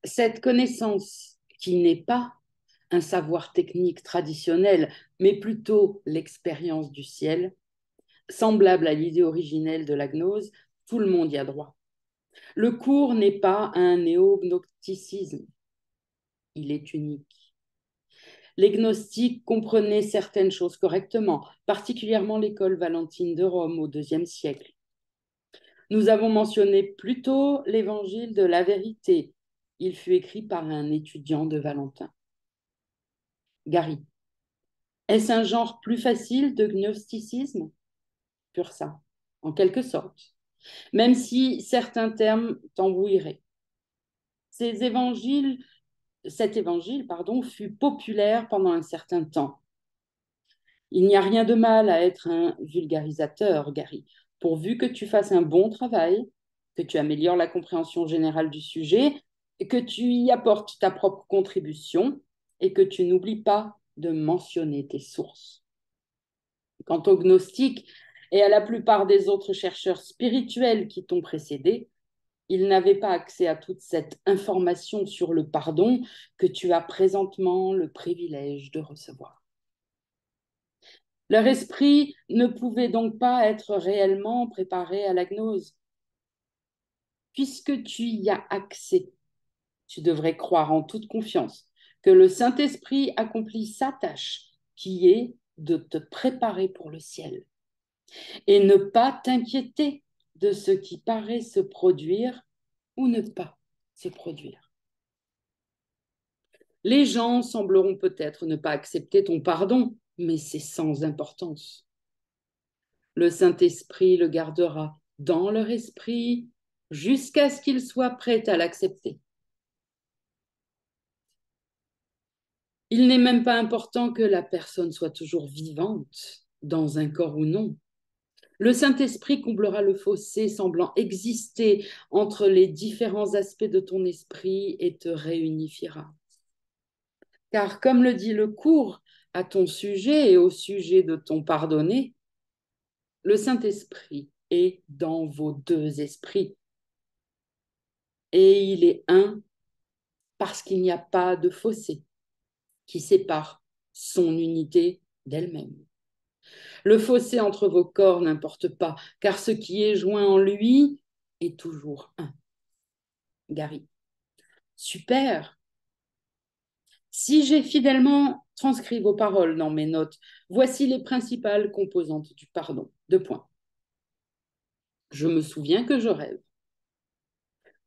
Cette connaissance qui n'est pas un savoir technique traditionnel, mais plutôt l'expérience du ciel, semblable à l'idée originelle de la gnose, tout le monde y a droit. Le cours n'est pas un néo-gnosticisme, il est unique. Les gnostiques comprenaient certaines choses correctement, particulièrement l'école valentine de Rome au IIe siècle. Nous avons mentionné plus tôt l'évangile de la vérité. Il fut écrit par un étudiant de Valentin. Gary, est-ce un genre plus facile de gnosticisme? Pur ça, en quelque sorte, même si certains termes t'embrouilleraient. Cet évangile, fut populaire pendant un certain temps. Il n'y a rien de mal à être un vulgarisateur, Gary, pourvu que tu fasses un bon travail, que tu améliores la compréhension générale du sujet, que tu y apportes ta propre contribution et que tu n'oublies pas de mentionner tes sources. Quant aux gnostiques et à la plupart des autres chercheurs spirituels qui t'ont précédé, ils n'avaient pas accès à toute cette information sur le pardon que tu as présentement le privilège de recevoir. Leur esprit ne pouvait donc pas être réellement préparé à la gnose. Puisque tu y as accès, tu devrais croire en toute confiance que le Saint-Esprit accomplit sa tâche, qui est de te préparer pour le ciel, et ne pas t'inquiéter de ce qui paraît se produire ou ne pas se produire. Les gens sembleront peut-être ne pas accepter ton pardon, mais c'est sans importance. Le Saint-Esprit le gardera dans leur esprit jusqu'à ce qu'ils soient prêts à l'accepter. Il n'est même pas important que la personne soit toujours vivante, dans un corps ou non. Le Saint-Esprit comblera le fossé semblant exister entre les différents aspects de ton esprit et te réunifiera. Car comme le dit le cours à ton sujet et au sujet de ton pardonné, le Saint-Esprit est dans vos deux esprits. Et il est un parce qu'il n'y a pas de fossé qui sépare son unité d'elle-même. Le fossé entre vos corps n'importe pas, car ce qui est joint en lui est toujours un. Gary. Super. Si j'ai fidèlement transcrit vos paroles dans mes notes, voici les principales composantes du pardon. 2 points. Je me souviens que je rêve.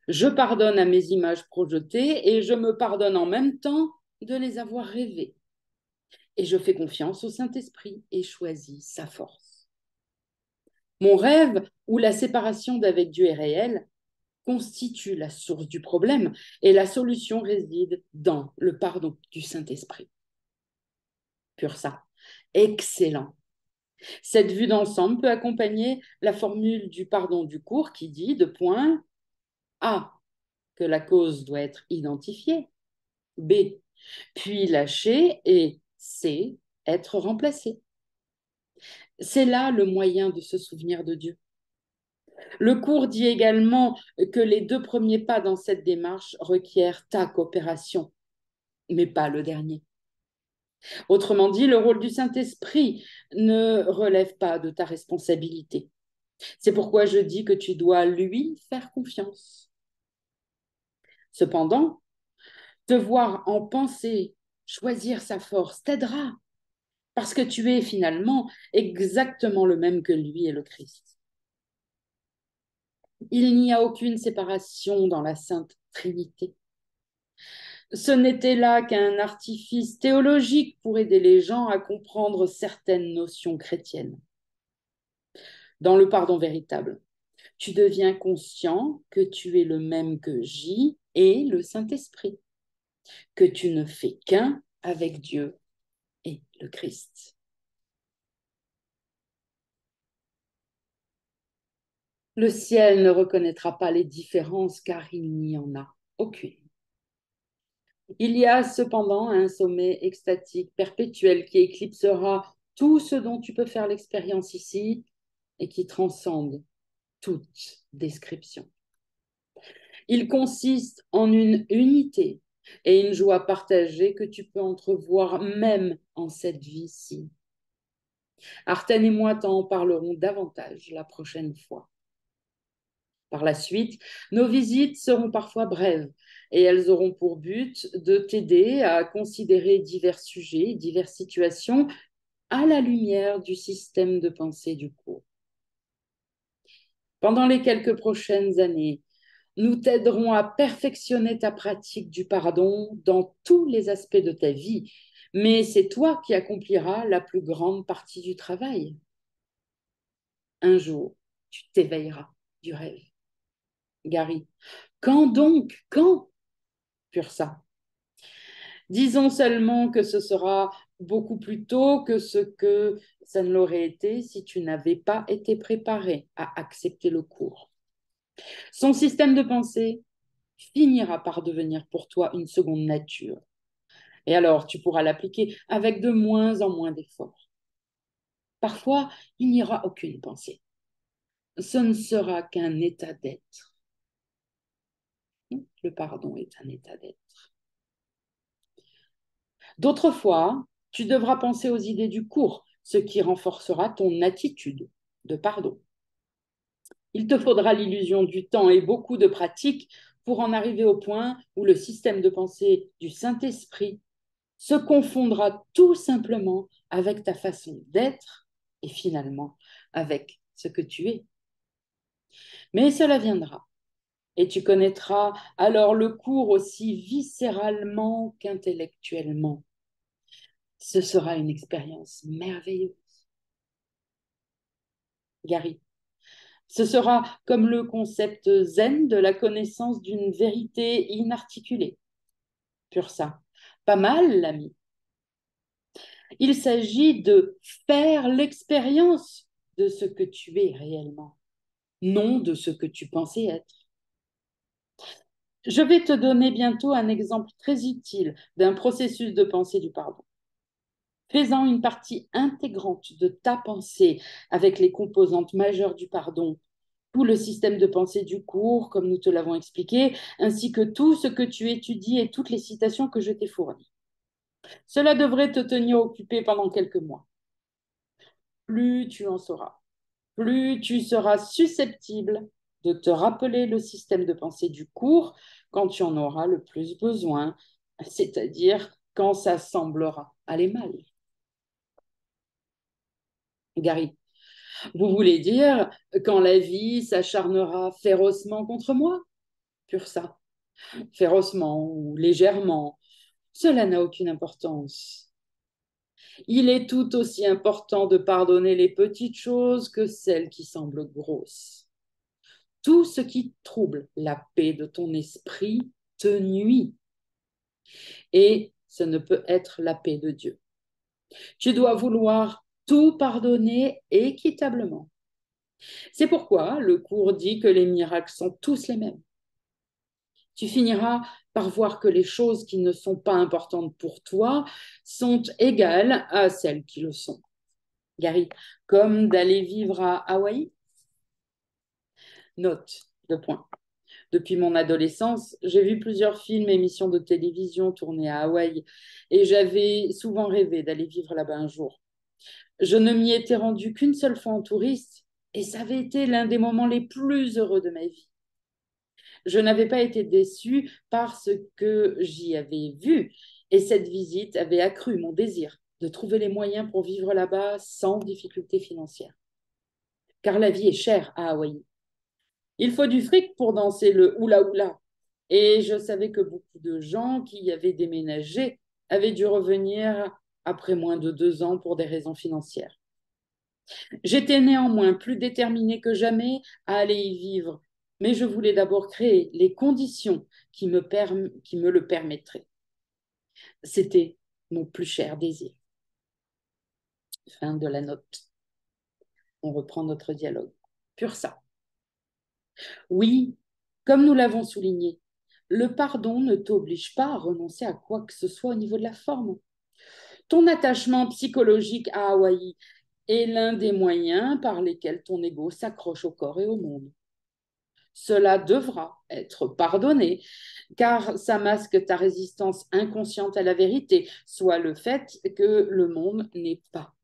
Je pardonne à mes images projetées et je me pardonne en même temps de les avoir rêvées. Et je fais confiance au Saint-Esprit et choisis sa force. Mon rêve, où la séparation d'avec Dieu est réelle, constitue la source du problème et la solution réside dans le pardon du Saint-Esprit. Pur ça. Excellent. Cette vue d'ensemble peut accompagner la formule du pardon du cours qui dit, 2 points, A, que la cause doit être identifiée, B, puis lâchée et C, être remplacée. C'est là le moyen de se souvenir de Dieu. Le cours dit également que les 2 premiers pas dans cette démarche requièrent ta coopération, mais pas le dernier. Autrement dit, le rôle du Saint-Esprit ne relève pas de ta responsabilité. C'est pourquoi je dis que tu dois lui faire confiance. Cependant, te voir en pensée, choisir sa force t'aidera, parce que tu es finalement exactement le même que lui et le Christ. Il n'y a aucune séparation dans la Sainte Trinité. Ce n'était là qu'un artifice théologique pour aider les gens à comprendre certaines notions chrétiennes. Dans le pardon véritable, tu deviens conscient que tu es le même que J et le Saint-Esprit, que tu ne fais qu'un avec Dieu et le Christ. Le ciel ne reconnaîtra pas les différences car il n'y en a aucune. Il y a cependant un sommet extatique perpétuel qui éclipsera tout ce dont tu peux faire l'expérience ici et qui transcende toute description. Il consiste en une unité et une joie partagée que tu peux entrevoir même en cette vie-ci. Arten et moi t'en parlerons davantage la prochaine fois. Par la suite, nos visites seront parfois brèves et elles auront pour but de t'aider à considérer divers sujets, diverses situations à la lumière du système de pensée du cours. Pendant les quelques prochaines années, nous t'aiderons à perfectionner ta pratique du pardon dans tous les aspects de ta vie, mais c'est toi qui accompliras la plus grande partie du travail. Un jour, tu t'éveilleras du rêve. Gary, quand donc? Quand? Pursa. Disons seulement que ce sera beaucoup plus tôt que ce que ça ne l'aurait été si tu n'avais pas été préparé à accepter le cours. Son système de pensée finira par devenir pour toi une seconde nature. Et alors, tu pourras l'appliquer avec de moins en moins d'efforts. Parfois, il n'y aura aucune pensée. Ce ne sera qu'un état d'être. Le pardon est un état d'être. D'autres fois, tu devras penser aux idées du cours, ce qui renforcera ton attitude de pardon. Il te faudra l'illusion du temps et beaucoup de pratique pour en arriver au point où le système de pensée du Saint-Esprit se confondra tout simplement avec ta façon d'être et finalement avec ce que tu es. Mais cela viendra et tu connaîtras alors le cours aussi viscéralement qu'intellectuellement. Ce sera une expérience merveilleuse. Gary, ce sera comme le concept zen de la connaissance d'une vérité inarticulée. Pur ça. Pas mal, l'ami. Il s'agit de faire l'expérience de ce que tu es réellement, non de ce que tu pensais être. Je vais te donner bientôt un exemple très utile d'un processus de pensée du pardon. Faisant une partie intégrante de ta pensée avec les composantes majeures du pardon, tout le système de pensée du cours, comme nous te l'avons expliqué, ainsi que tout ce que tu étudies et toutes les citations que je t'ai fournies. Cela devrait te tenir occupé pendant quelques mois. Plus tu en sauras, plus tu seras susceptible de te rappeler le système de pensée du cours quand tu en auras le plus besoin, c'est-à-dire quand ça semblera aller mal. Gary, vous voulez dire quand la vie s'acharnera férocement contre moi? Pur ça. Férocement ou légèrement, cela n'a aucune importance. Il est tout aussi important de pardonner les petites choses que celles qui semblent grosses. Tout ce qui trouble la paix de ton esprit te nuit. Et ce ne peut être la paix de Dieu. Tu dois vouloir tout pardonner équitablement. C'est pourquoi le cours dit que les miracles sont tous les mêmes. Tu finiras par voir que les choses qui ne sont pas importantes pour toi sont égales à celles qui le sont. Gary, comme d'aller vivre à Hawaï? Note, deux points. Depuis mon adolescence, j'ai vu plusieurs films et émissions de télévision tournées à Hawaï et j'avais souvent rêvé d'aller vivre là-bas un jour. Je ne m'y étais rendue qu'une seule fois en touriste et ça avait été l'un des moments les plus heureux de ma vie. Je n'avais pas été déçue par ce que j'y avais vu et cette visite avait accru mon désir de trouver les moyens pour vivre là-bas sans difficulté financière. Car la vie est chère à Hawaï. Il faut du fric pour danser le hula hula. Et je savais que beaucoup de gens qui y avaient déménagé avaient dû revenir après moins de 2 ans pour des raisons financières. J'étais néanmoins plus déterminée que jamais à aller y vivre, mais je voulais d'abord créer les conditions qui me le permettraient. C'était mon plus cher désir. Fin de la note. On reprend notre dialogue. Pur ça. Oui, comme nous l'avons souligné, le pardon ne t'oblige pas à renoncer à quoi que ce soit au niveau de la forme. Ton attachement psychologique à Hawaï est l'un des moyens par lesquels ton ego s'accroche au corps et au monde. Cela devra être pardonné, car ça masque ta résistance inconsciente à la vérité, soit le fait que le monde n'est pas.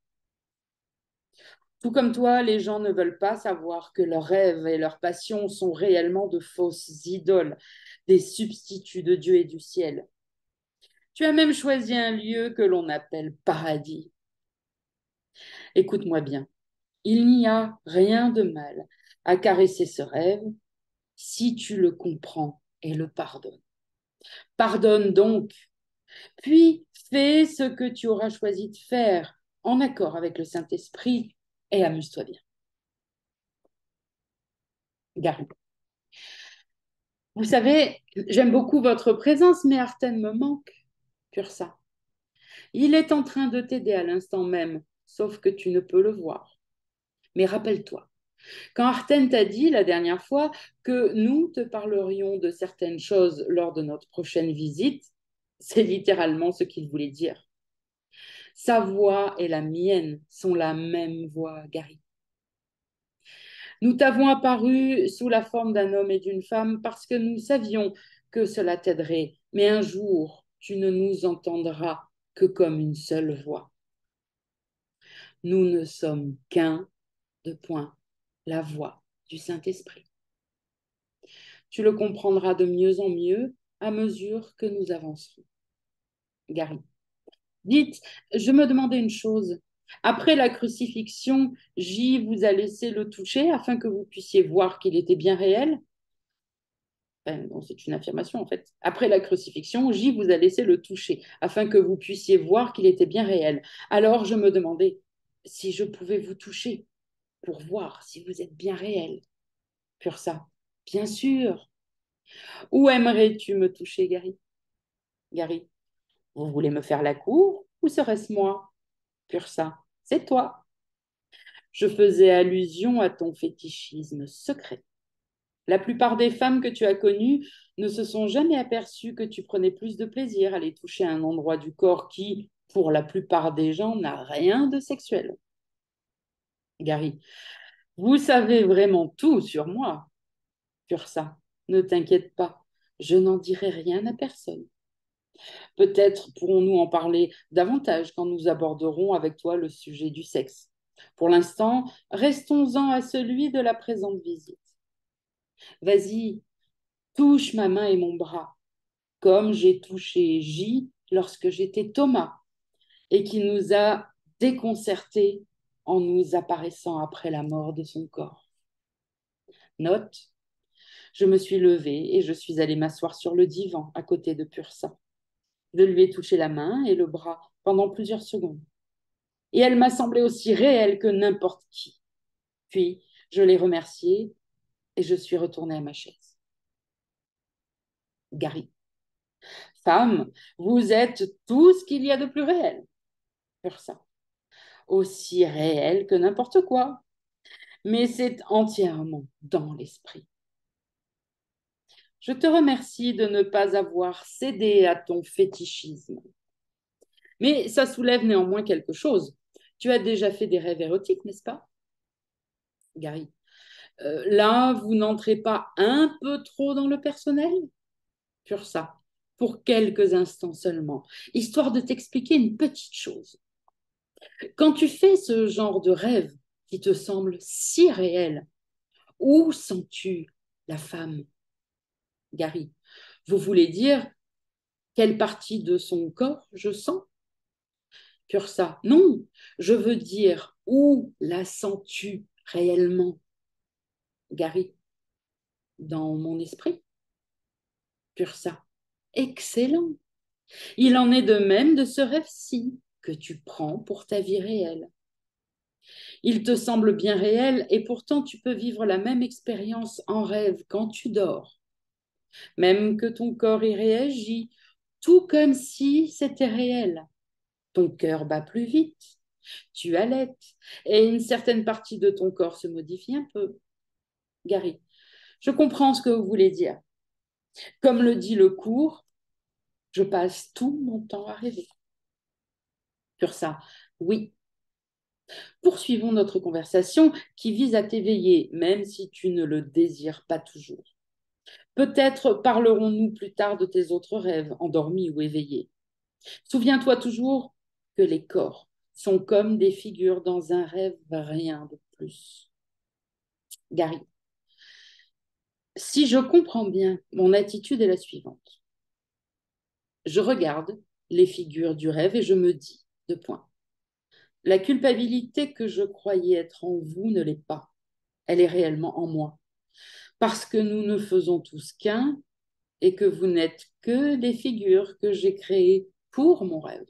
Tout comme toi, les gens ne veulent pas savoir que leurs rêves et leurs passions sont réellement de fausses idoles, des substituts de Dieu et du ciel. Tu as même choisi un lieu que l'on appelle paradis. Écoute-moi bien, il n'y a rien de mal à caresser ce rêve si tu le comprends et le pardonnes. Pardonne donc, puis fais ce que tu auras choisi de faire en accord avec le Saint-Esprit et amuse-toi bien. Gary. Vous savez, j'aime beaucoup votre présence, mais Arten me manque. Pur ça. Il est en train de t'aider à l'instant même, sauf que tu ne peux le voir. Mais rappelle-toi, quand Arten t'a dit la dernière fois que nous te parlerions de certaines choses lors de notre prochaine visite, c'est littéralement ce qu'il voulait dire. Sa voix et la mienne sont la même voix, Gary. Nous t'avons apparu sous la forme d'un homme et d'une femme parce que nous savions que cela t'aiderait, mais un jour, tu ne nous entendras que comme une seule voix. Nous ne sommes qu'un, de point, la voix du Saint-Esprit. Tu le comprendras de mieux en mieux à mesure que nous avancerons. Gary. Dites, je me demandais une chose. Après la crucifixion, J vous a laissé le toucher afin que vous puissiez voir qu'il était bien réel. Enfin, non, c'est une affirmation en fait. Après la crucifixion, J vous a laissé le toucher afin que vous puissiez voir qu'il était bien réel. Alors je me demandais si je pouvais vous toucher pour voir si vous êtes bien réel. Pur ça. Bien sûr. Où aimerais-tu me toucher, Gary? Gary, vous voulez me faire la cour ou serait-ce moi? Pur ça. C'est toi. Je faisais allusion à ton fétichisme secret. La plupart des femmes que tu as connues ne se sont jamais aperçues que tu prenais plus de plaisir à les toucher à un endroit du corps qui, pour la plupart des gens, n'a rien de sexuel. Gary, vous savez vraiment tout sur moi. Pur ça, ne t'inquiète pas, je n'en dirai rien à personne. Peut-être pourrons-nous en parler davantage quand nous aborderons avec toi le sujet du sexe. Pour l'instant, restons-en à celui de la présente visite. Vas-y, touche ma main et mon bras, comme j'ai touché J lorsque j'étais Thomas, et qui nous a déconcertés en nous apparaissant après la mort de son corps. Note, je me suis levée et je suis allée m'asseoir sur le divan à côté de Pursa. Je lui ai touché la main et le bras pendant plusieurs secondes. Et elle m'a semblé aussi réelle que n'importe qui. Puis, je l'ai remerciée et je suis retournée à ma chaise. Gary. Femme, vous êtes tout ce qu'il y a de plus réel. Pursa. Aussi réel que n'importe quoi. Mais c'est entièrement dans l'esprit. Je te remercie de ne pas avoir cédé à ton fétichisme. Mais ça soulève néanmoins quelque chose. Tu as déjà fait des rêves érotiques, n'est-ce pas, Gary? Là, vous n'entrez pas un peu trop dans le personnel? Pur ça, pour quelques instants seulement, histoire de t'expliquer une petite chose. Quand tu fais ce genre de rêve qui te semble si réel, où sens-tu la femme, Gary? Vous voulez dire quelle partie de son corps je sens? Pur ça, non, je veux dire où la sens-tu réellement, Gary? Dans mon esprit? Pur ça, excellent. Il en est de même de ce rêve-ci que tu prends pour ta vie réelle. Il te semble bien réel et pourtant tu peux vivre la même expérience en rêve quand tu dors, même que ton corps y réagit, tout comme si c'était réel. Ton cœur bat plus vite, tu halètes et une certaine partie de ton corps se modifie un peu. Gary, je comprends ce que vous voulez dire. Comme le dit le cours, je passe tout mon temps à rêver. Sur ça, oui, Poursuivons notre conversation qui vise à t'éveiller, même si tu ne le désires pas toujours. Peut-être parlerons-nous plus tard de tes autres rêves, endormis ou éveillés. Souviens-toi toujours que les corps sont comme des figures dans un rêve, rien de plus. Gary, si je comprends bien, mon attitude est la suivante. Je regarde les figures du rêve et je me dis, deux points. La culpabilité que je croyais être en vous ne l'est pas. Elle est réellement en moi. Parce que nous ne faisons tous qu'un et que vous n'êtes que des figures que j'ai créées pour mon rêve.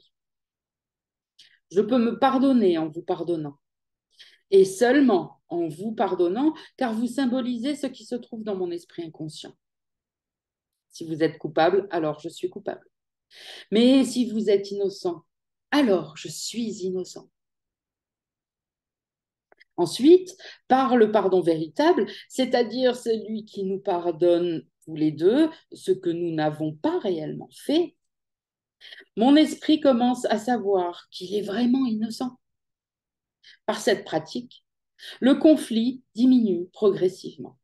Je peux me pardonner en vous pardonnant. Et seulement en vous pardonnant, car vous symbolisez ce qui se trouve dans mon esprit inconscient. Si vous êtes coupable, alors je suis coupable. Mais si vous êtes innocent, alors je suis innocent. Ensuite, par le pardon véritable, c'est-à-dire celui qui nous pardonne tous les deux ce que nous n'avons pas réellement fait, mon esprit commence à savoir qu'il est vraiment innocent. Par cette pratique, le conflit diminue progressivement.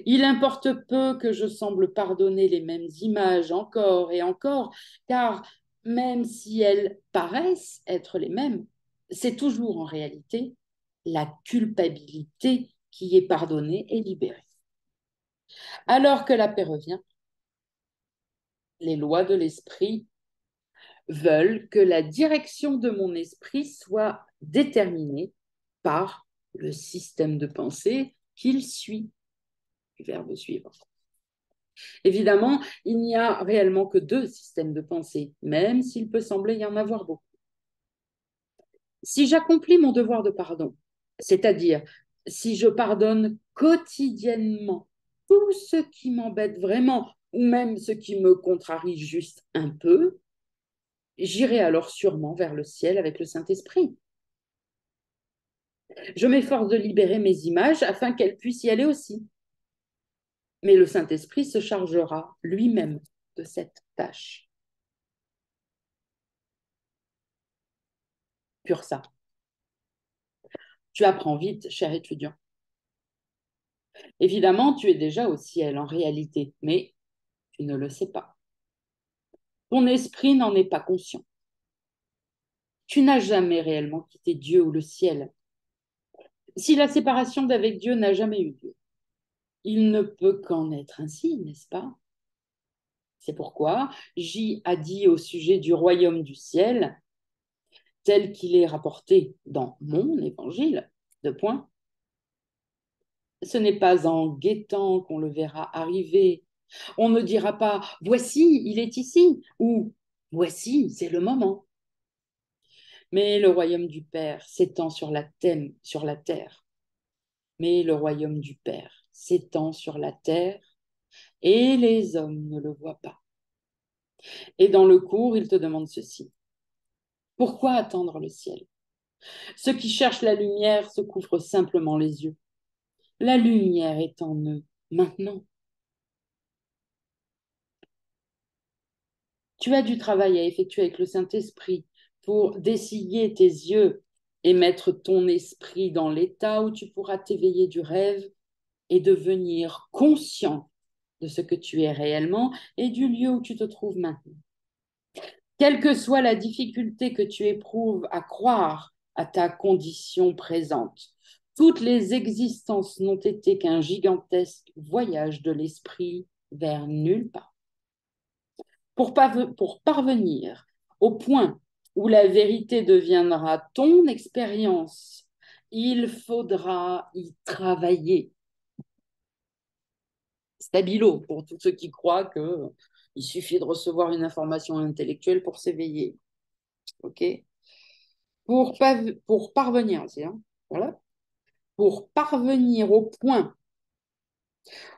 Il importe peu que je semble pardonner les mêmes images encore et encore, car même si elles paraissent être les mêmes, c'est toujours en réalité la culpabilité qui est pardonnée et libérée. Alors que la paix revient, les lois de l'esprit veulent que la direction de mon esprit soit déterminée par le système de pensée qu'il suit, du verbe suivre. Évidemment, il n'y a réellement que deux systèmes de pensée, même s'il peut sembler y en avoir beaucoup. Si j'accomplis mon devoir de pardon, c'est-à-dire si je pardonne quotidiennement tout ce qui m'embête vraiment ou même ce qui me contrarie juste un peu, j'irai alors sûrement vers le ciel avec le Saint-Esprit. Je m'efforce de libérer mes images afin qu'elles puissent y aller aussi. Mais le Saint-Esprit se chargera lui-même de cette tâche. Pur ça. Tu apprends vite, cher étudiant. Évidemment, tu es déjà au ciel en réalité, mais tu ne le sais pas. Ton esprit n'en est pas conscient. Tu n'as jamais réellement quitté Dieu ou le ciel. Si la séparation d'avec Dieu n'a jamais eu lieu, il ne peut qu'en être ainsi, n'est-ce pas? C'est pourquoi J a dit au sujet du royaume du ciel, tel qu'il est rapporté dans mon évangile, deux points. Ce n'est pas en guettant qu'on le verra arriver. On ne dira pas voici, il est ici ou voici, c'est le moment. Mais le royaume du Père s'étend sur la terre. Mais le royaume du Père s'étend sur la terre et les hommes ne le voient pas. Et dans le cours, il te demande ceci. Pourquoi attendre le ciel? Ceux qui cherchent la lumière se couvrent simplement les yeux. La lumière est en eux maintenant. Tu as du travail à effectuer avec le Saint-Esprit pour dessiller tes yeux et mettre ton esprit dans l'état où tu pourras t'éveiller du rêve et devenir conscient de ce que tu es réellement et du lieu où tu te trouves maintenant. Quelle que soit la difficulté que tu éprouves à croire à ta condition présente, toutes les existences n'ont été qu'un gigantesque voyage de l'esprit vers nulle part. Pour parvenir au point où la vérité deviendra ton expérience, il faudra y travailler. Stabilo pour tous ceux qui croient qu'il suffit de recevoir une information intellectuelle pour s'éveiller. OK? Pour parvenir, hein, voilà. Pour parvenir au point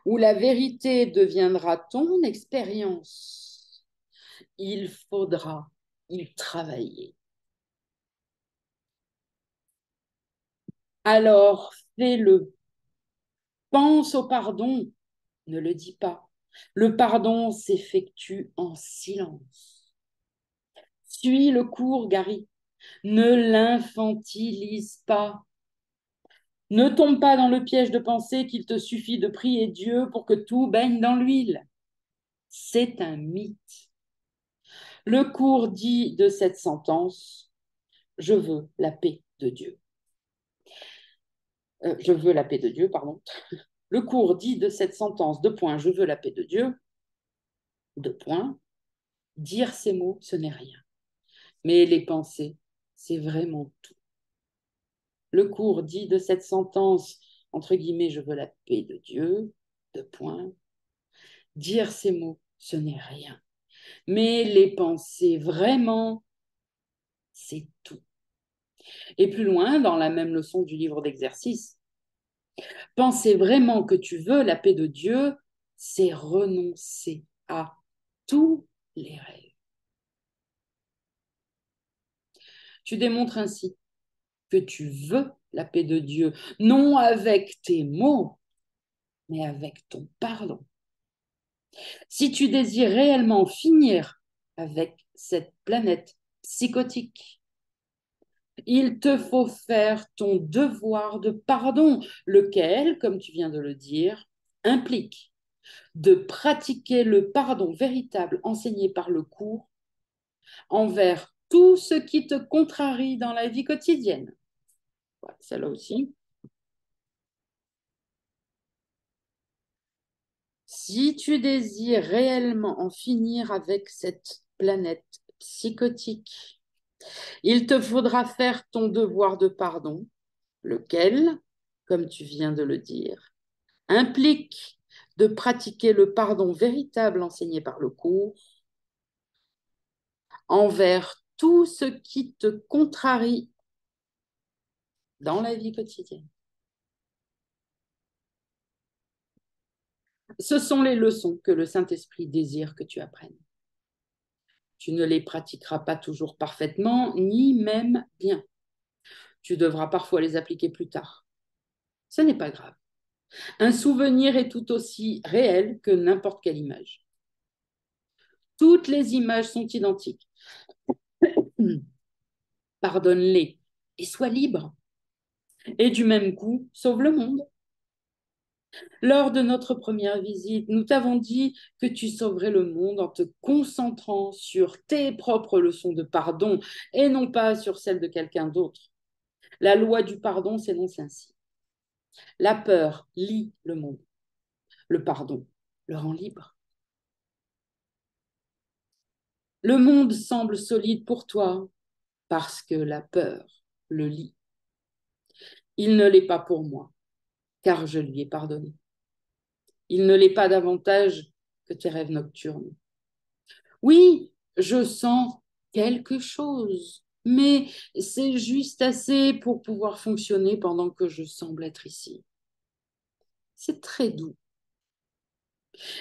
où la vérité deviendra ton expérience, il faudra y travailler. Alors, fais-le. Pense au pardon, ne le dis pas. Le pardon s'effectue en silence. Suis le cours, Gary. Ne l'infantilise pas. Ne tombe pas dans le piège de penser qu'il te suffit de prier Dieu pour que tout baigne dans l'huile. C'est un mythe. Le cours dit de cette sentence, je veux la paix de Dieu. Je veux la paix de Dieu, pardon. Le cours dit de cette sentence, deux points, je veux la paix de Dieu, deux points, dire ces mots, ce n'est rien. Mais les pensées, c'est vraiment tout. Le cours dit de cette sentence, entre guillemets, je veux la paix de Dieu, deux points, dire ces mots, ce n'est rien. Mais les pensées, vraiment, c'est tout. Et plus loin, dans la même leçon du livre d'exercice, penser vraiment que tu veux la paix de Dieu, c'est renoncer à tous les rêves. Tu démontres ainsi que tu veux la paix de Dieu, non avec tes mots, mais avec ton pardon. Si tu désires réellement finir avec cette planète psychotique, il te faut faire ton devoir de pardon, lequel, comme tu viens de le dire, implique de pratiquer le pardon véritable enseigné par le cours envers tout ce qui te contrarie dans la vie quotidienne. Voilà, celle-là aussi. Si tu désires réellement en finir avec cette planète psychotique, il te faudra faire ton devoir de pardon, lequel, comme tu viens de le dire, implique de pratiquer le pardon véritable enseigné par le cours envers tout ce qui te contrarie dans la vie quotidienne. Ce sont les leçons que le Saint-Esprit désire que tu apprennes. Tu ne les pratiqueras pas toujours parfaitement, ni même bien. Tu devras parfois les appliquer plus tard. Ce n'est pas grave. Un souvenir est tout aussi réel que n'importe quelle image. Toutes les images sont identiques. Pardonne-les et sois libre. Et du même coup, sauve le monde. Lors de notre première visite, nous t'avons dit que tu sauverais le monde en te concentrant sur tes propres leçons de pardon et non pas sur celles de quelqu'un d'autre. La loi du pardon s'énonce ainsi. La peur lie le monde. Le pardon le rend libre. Le monde semble solide pour toi parce que la peur le lie. Il ne l'est pas pour moi, car je lui ai pardonné. Il ne l'est pas davantage que tes rêves nocturnes. Oui, je sens quelque chose, mais c'est juste assez pour pouvoir fonctionner pendant que je semble être ici. C'est très doux.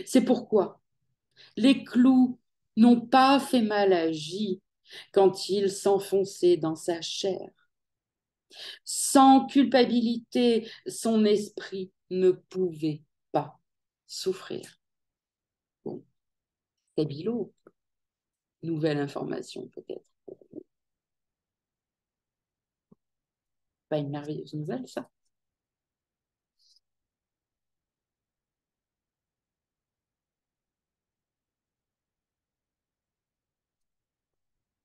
C'est pourquoi les clous n'ont pas fait mal à J quand il s'enfonçait dans sa chair. Sans culpabilité, son esprit ne pouvait pas souffrir. Bon, stabilo, nouvelle information peut-être. Pas une merveilleuse nouvelle, ça.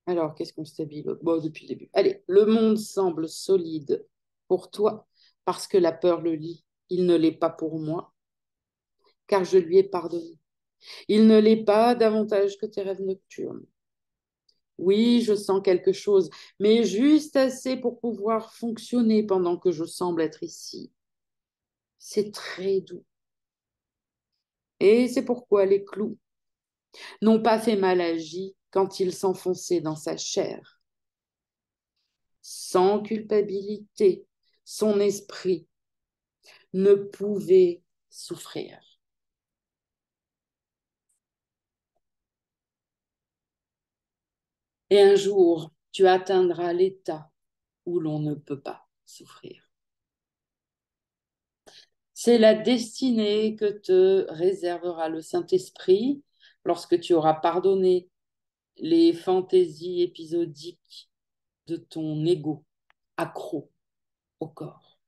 Alors, qu'est-ce qu'on stabilo? Bon, depuis le début. Allez, le monde semble solide pour toi parce que la peur le lie. Il ne l'est pas pour moi, car je lui ai pardonné. Il ne l'est pas davantage que tes rêves nocturnes. Oui, je sens quelque chose, mais juste assez pour pouvoir fonctionner pendant que je semble être ici. C'est très doux. Et c'est pourquoi les clous n'ont pas fait mal à J quand il s'enfonçait dans sa chair. Sans culpabilité, son esprit ne pouvait souffrir. Et un jour, tu atteindras l'état où l'on ne peut pas souffrir. C'est la destinée que te réservera le Saint-Esprit lorsque tu auras pardonné les fantaisies épisodiques de ton ego accro au corps.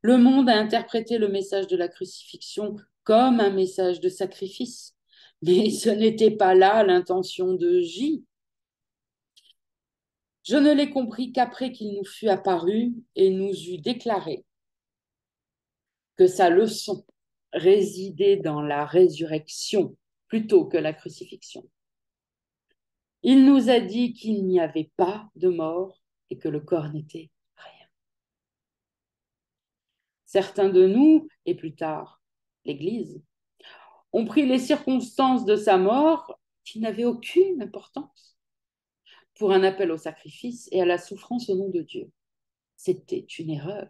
Le monde a interprété le message de la crucifixion comme un message de sacrifice, mais ce n'était pas là l'intention de J. Je ne l'ai compris qu'après qu'il nous fut apparu et nous eut déclaré que sa leçon résidait dans la résurrection plutôt que la crucifixion. Il nous a dit qu'il n'y avait pas de mort et que le corps n'était rien. Certains de nous, et plus tard l'Église, ont pris les circonstances de sa mort qui n'avaient aucune importance pour un appel au sacrifice et à la souffrance au nom de Dieu. C'était une erreur.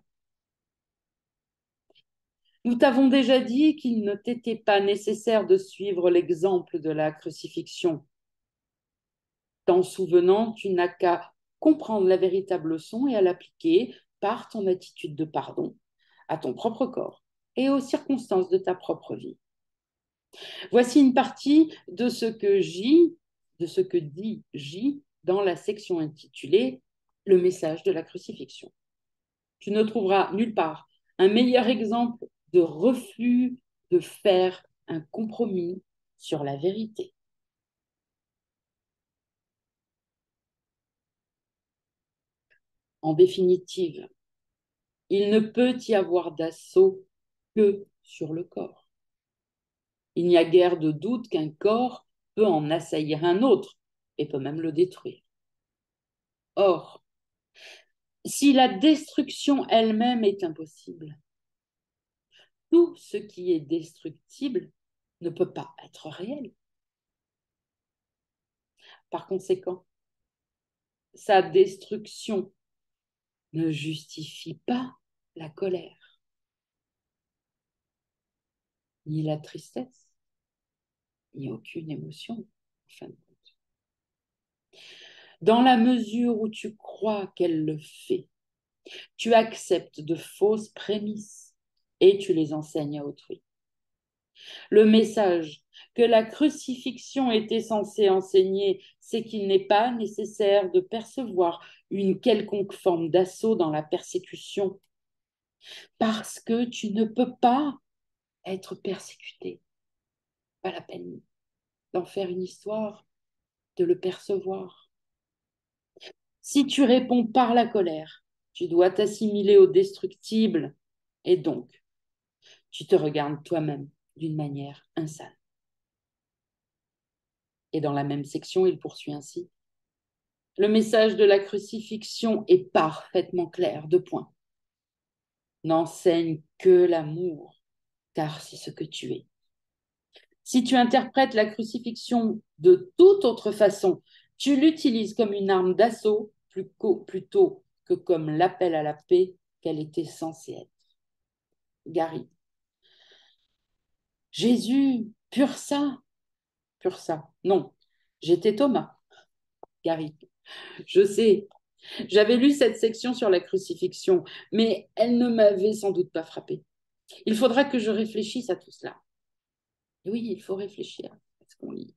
Nous t'avons déjà dit qu'il ne t'était pas nécessaire de suivre l'exemple de la crucifixion. T'en souvenant, tu n'as qu'à comprendre la véritable leçon et à l'appliquer par ton attitude de pardon à ton propre corps et aux circonstances de ta propre vie. Voici une partie de ce que dit J dans la section intitulée Le message de la crucifixion. Tu ne trouveras nulle part un meilleur exemple de refus de faire un compromis sur la vérité. En définitive, il ne peut y avoir d'assaut que sur le corps. Il n'y a guère de doute qu'un corps peut en assaillir un autre et peut même le détruire. Or, si la destruction elle-même est impossible, tout ce qui est destructible ne peut pas être réel. Par conséquent, sa destruction ne justifie pas la colère, ni la tristesse, ni aucune émotion, en fin de compte. Dans la mesure où tu crois qu'elle le fait, tu acceptes de fausses prémices et tu les enseignes à autrui. Le message que la crucifixion était censée enseigner, c'est qu'il n'est pas nécessaire de percevoir une quelconque forme d'assaut dans la persécution, parce que tu ne peux pas être persécuté. Pas la peine d'en faire une histoire, de le percevoir. Si tu réponds par la colère, tu dois t'assimiler au destructible et donc tu te regardes toi-même d'une manière insane. Et dans la même section, il poursuit ainsi. Le message de la crucifixion est parfaitement clair, 2 points. N'enseigne que l'amour, car c'est ce que tu es. Si tu interprètes la crucifixion de toute autre façon, tu l'utilises comme une arme d'assaut plutôt que comme l'appel à la paix qu'elle était censée être. Gary. Jésus, pur ça. Non, j'étais Thomas. Gary. Je sais, j'avais lu cette section sur la crucifixion, mais elle ne m'avait sans doute pas frappée. Il faudra que je réfléchisse à tout cela. Et oui, il faut réfléchir à ce qu'on lit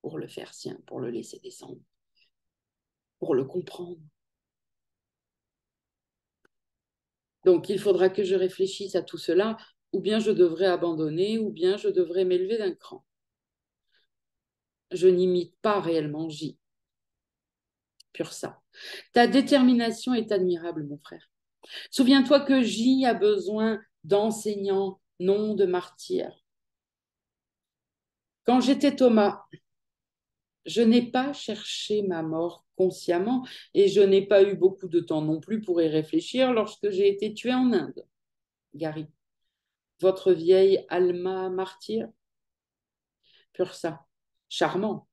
pour le faire sien, pour le laisser descendre, pour le comprendre. Donc, il faudra que je réfléchisse à tout cela, ou bien je devrais abandonner, ou bien je devrais m'élever d'un cran. Je n'imite pas réellement J. Pur ça. Ta détermination est admirable, mon frère. Souviens-toi que J a besoin d'enseignants, non de martyrs. Quand j'étais Thomas, je n'ai pas cherché ma mort consciemment et je n'ai pas eu beaucoup de temps non plus pour y réfléchir lorsque j'ai été tué en Inde. Gary, votre vieille Alma martyr, pur ça, charmant.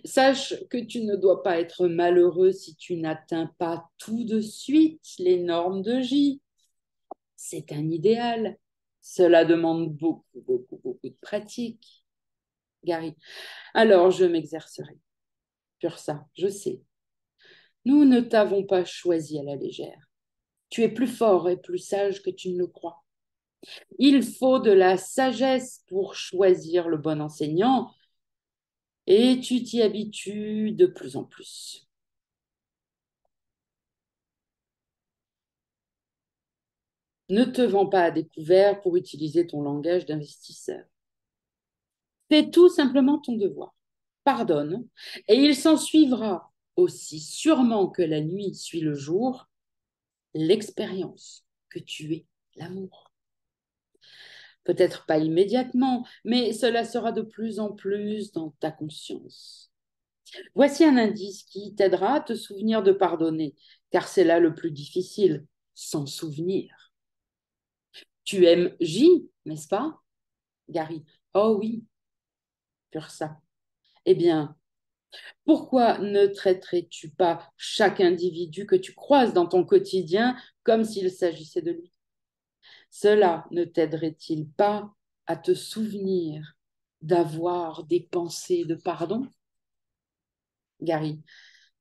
Sache que tu ne dois pas être malheureux si tu n'atteins pas tout de suite les normes de J. C'est un idéal. Cela demande beaucoup de pratique. Gary, alors je m'exercerai. Pur ça, je sais. Nous ne t'avons pas choisi à la légère. Tu es plus fort et plus sage que tu ne le crois. Il faut de la sagesse pour choisir le bon enseignant Et tu t'y habitues de plus en plus. Ne te vends pas à découvert pour utiliser ton langage d'investisseur. Fais tout simplement ton devoir. Pardonne, et il s'en suivra aussi sûrement que la nuit suit le jour, l'expérience que tu es l'amour. Peut-être pas immédiatement, mais cela sera de plus en plus dans ta conscience. Voici un indice qui t'aidera à te souvenir de pardonner, car c'est là le plus difficile, s'en souvenir. Tu aimes J, n'est-ce pas, Gary? Oh oui, pur ça. Eh bien, pourquoi ne traiterais-tu pas chaque individu que tu croises dans ton quotidien comme s'il s'agissait de lui? Cela ne t'aiderait-il pas à te souvenir d'avoir des pensées de pardon? Gary,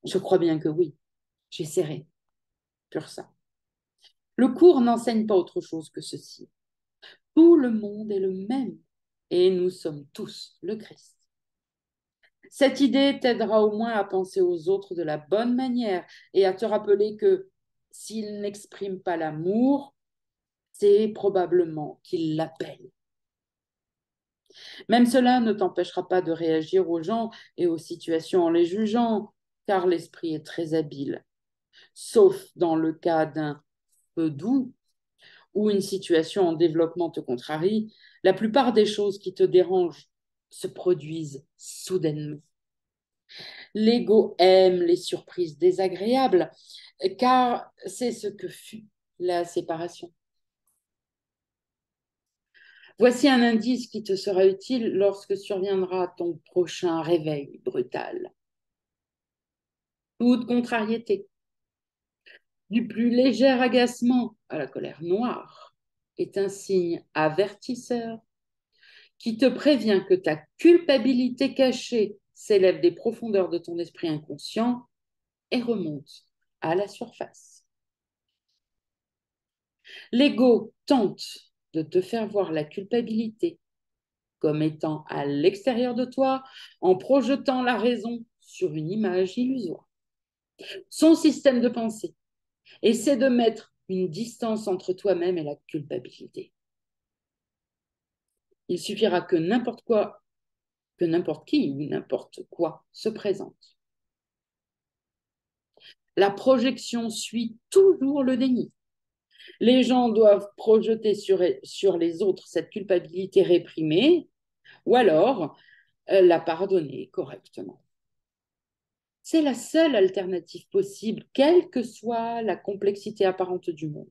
je crois bien que oui, j'essaierai, pur ça. Le cours n'enseigne pas autre chose que ceci. Tout le monde est le même et nous sommes tous le Christ. Cette idée t'aidera au moins à penser aux autres de la bonne manière et à te rappeler que s'ils n'expriment pas l'amour, c'est probablement qu'ils l'appellent. Même cela ne t'empêchera pas de réagir aux gens et aux situations en les jugeant, car l'esprit est très habile. Sauf dans le cas d'un peu doux ou une situation en développement te contrarie, la plupart des choses qui te dérangent se produisent soudainement. L'ego aime les surprises désagréables, car c'est ce que fut la séparation. Voici un indice qui te sera utile lorsque surviendra ton prochain réveil brutal. Toute contrariété, du plus léger agacement à la colère noire, est un signe avertisseur qui te prévient que ta culpabilité cachée s'élève des profondeurs de ton esprit inconscient et remonte à la surface. L'ego tente de te faire voir la culpabilité comme étant à l'extérieur de toi en projetant la raison sur une image illusoire. Son système de pensée essaie de mettre une distance entre toi-même et la culpabilité. Il suffira que n'importe quoi, que n'importe qui ou n'importe quoi se présente. La projection suit toujours le déni. Les gens doivent projeter sur les autres cette culpabilité réprimée ou alors la pardonner correctement. C'est la seule alternative possible, quelle que soit la complexité apparente du monde.